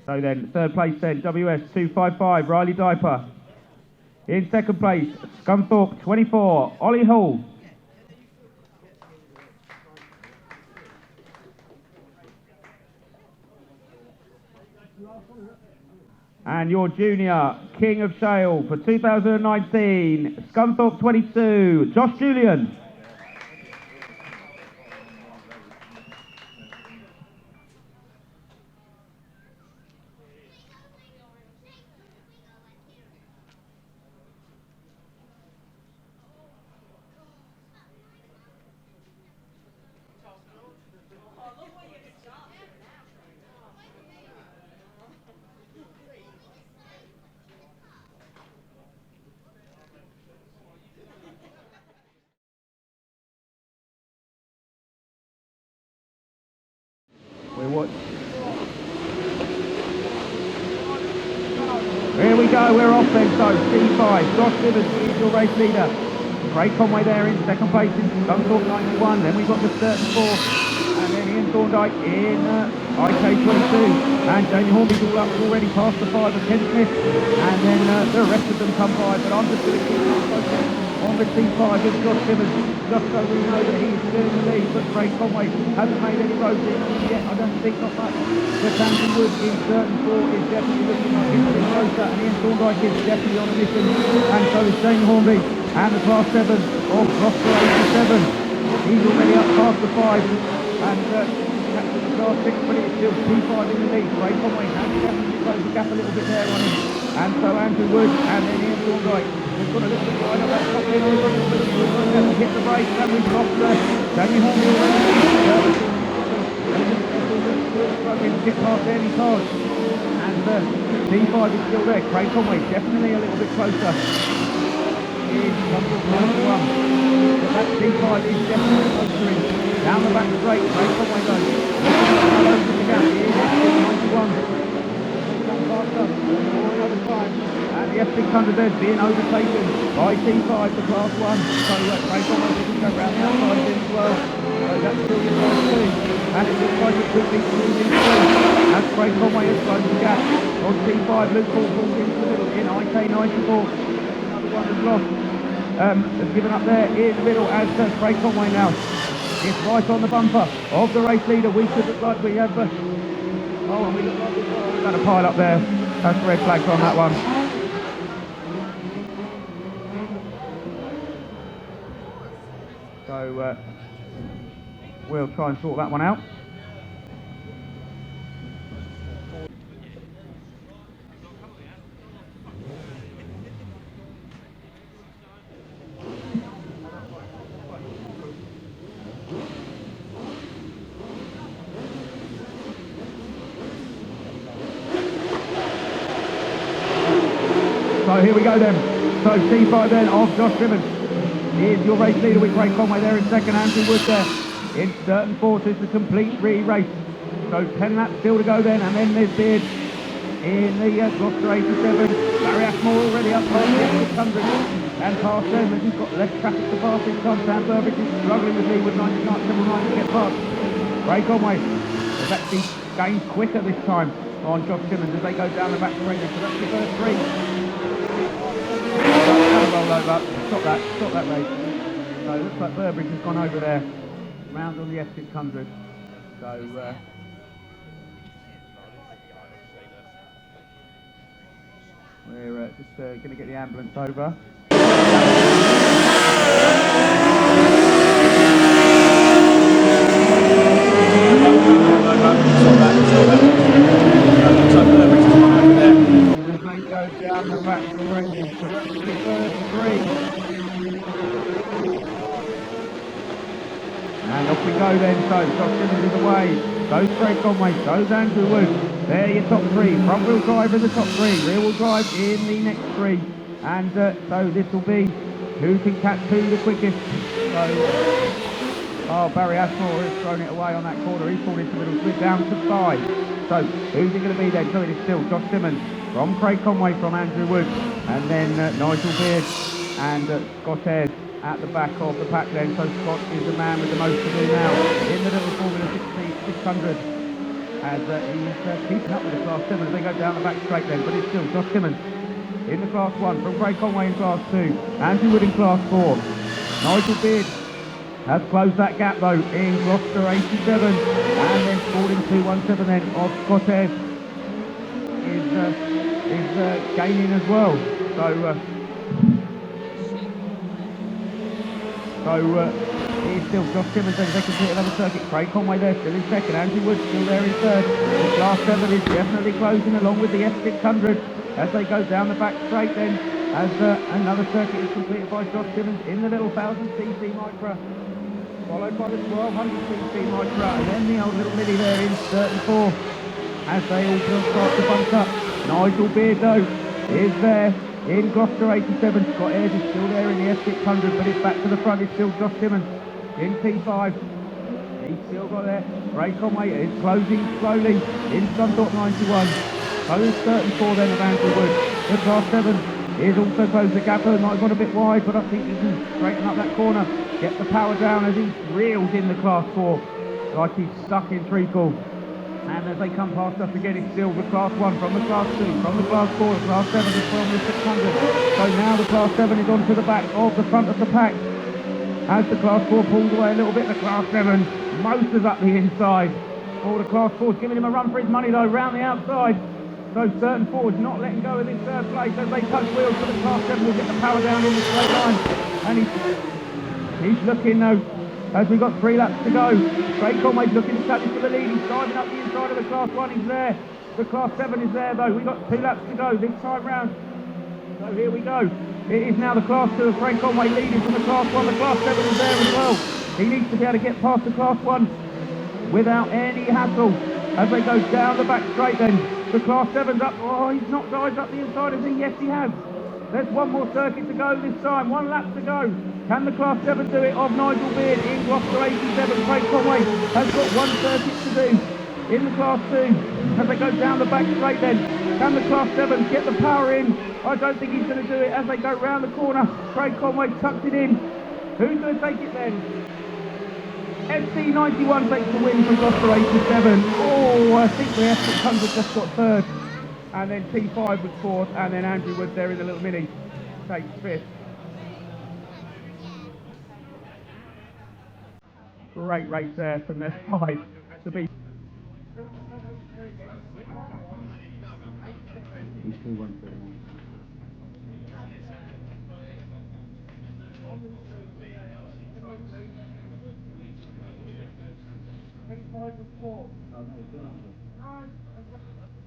So then, third place then, WS 255, Riley Diper. In second place, Scunthorpe 24, Ollie Hall. And your Junior King of Shale for 2019, Scunthorpe 22, Josh Julian. Here we go, we're off then, so C5, Josh Simmons is your race leader. Craig Conway there in second place in Scunthorpe 91, then we've got the 34, and then Ian Thorndike in IK22, and Jamie Hornby's all up already past the 5 of Ken Smith, and then the rest of them come by, but I'm just going to keep on focusing on the C5 with Josh Simmons, just so we know that he's still in the lead, but Craig Conway hasn't made any roads yet, I don't think, not much. But Tamsin Wood in certain 4 is definitely looking like he's getting closer, and Ian Thorndike is definitely on a mission, and so is Jamie Hornby, and the class 7 of Gloucester 87. He's already up past the 5, and captured the class 6, but it's still P5 in the lead. Craig Conway has definitely closed the gap a little bit there on him, and so Andrew Wood, and then Ian Thorndike. We've got a little bit wide on that top end, we've got a little bit hit the brakes, and we've lost Jamie Hornby struggling to get past any cars, and P5 is still there. Craig Conway definitely a little bit closer. In number 91, but that P5 is definitely closer in. Down the back straight, Craig Conway goes. Close the gap, he is 91. Another time, and the F600 there is being overtaken by T5 for class 1. So Craig Conway didn't go round the outside of it as well. So that's still in class 2. And it looks like it could be moving through as Craig Conway has closed the gap on T5. Luke Hall falls into the middle in IK94. Another one has lost. Has given up there in the middle as Craig Conway now. It's right on the bumper of the race leader. We should look like we have. And we look like we've got a pile up there. That's red flags on that one. So we'll try and sort that one out. So here we go then. So T5 then of Josh Simmons is your race leader with Craig Conway there in second. Andrew Wood there in certain forces, the complete race. So 10 laps still to go then, and then there's Beard in the Gloucester 87. Barry Ashmore already up past the 600 and past them as he's got less traffic to pass this time. Sam Burbridge is struggling with Leeward 99.79 to get past. Craig Conway has actually gained quicker this time on Josh Simmons as they go down the back straight. So that's your first three. Roll over, stop that race. So it looks like Burbridge has gone over there, round on the F600. So we're just going to get the ambulance over. Down the back straight, so that's the first three. And off we go then, so Josh Simmons is away, goes Craig Conway, goes Andrew Wood. There your top three, front wheel drive in the top three, rear wheel drive in the next three. And so this will be who can catch who the quickest. So, Barry Ashmore has thrown it away on that corner, he's pulled into middle, split down to 5. So who's it going to be then? So it is still Josh Simmons from Craig Conway, from Andrew Wood, and then Nigel Beard and Scott Ayres at the back of the pack then. So Scott is the man with the most to do now in the little Formula 600 as he's keeping up with the Class 7 as they go down the back straight then. But it's still Josh Simmons in the Class 1 from Craig Conway in Class 2, Andrew Wood in Class 4. Nigel Beard has closed that gap though in Gloucester 87, and then Spalding 217 then of Scott Ayres is gaining as well. So it's still Josh Simmons as they complete another circuit. Craig Conway there still in second, Andrew Wood still there in third. The Class 7 is definitely closing along with the F600 as they go down the back straight then, as another circuit is completed by Josh Simmons in the little 1000cc Micra, followed by the 1200cc Micra, and then the old little Mini there in 34 as they all start to bunch up. Nigel Beard though is there in Gloucester 87. Scott Ayres is still there in the F600, but it's back to the front. It's still Josh Simmons in T5. He's still got there. Craig Conway is closing slowly in Scunthorpe 91. Close 34 then of Andrew Wood. The Class 7 is also closed. The gapper might have gone a bit wide, but I think he can straighten up that corner, get the power down as he reels in the Class 4 like he's stuck in treacle. And as they come past us again, it's still the Class 1 from the Class 2, from the Class 4, the Class 7 is from the 600. So now the Class 7 is onto the back of the front of the pack. As the Class 4 pulls away a little bit, the Class 7 motors up the inside. Oh, the Class 4 is giving him a run for his money though, round the outside. So certain Ford's not letting go of this third place as they touch wheels, but the Class 7 will get the power down in the straight line. And he's looking though, as we've got 3 laps to go. Craig Conway's looking to catch for the lead. He's driving up the inside of the Class 1. He's there. The Class 7 is there though. We've got 2 laps to go this time round. So here we go. It is now the Class 2 of Craig Conway leading from the Class 1. The Class 7 is there as well. He needs to be able to get past the Class 1 without any hassle as they go down the back straight then. The Class 7's up. Oh, he's knocked guys up the inside of him. Yes, he has. There's one more circuit to go this time. 1 lap to go. Can the Class 7 do it of Nigel Beard in Gloucester 87? Craig Conway has got 1 circuit to do in the Class 2 as they go down the back straight then. Can the Class 7 get the power in? I don't think he's going to do it as they go round the corner. Craig Conway tucks it in. Who's going to take it then? FC91 takes the win from Gloucester 87. Oh, I think the F600 just got third. And then T5 was fourth, and then Andrew Wood there in the little Mini takes fifth. Great race there from their 5 to be. 5 with 4. No, no, it's 200.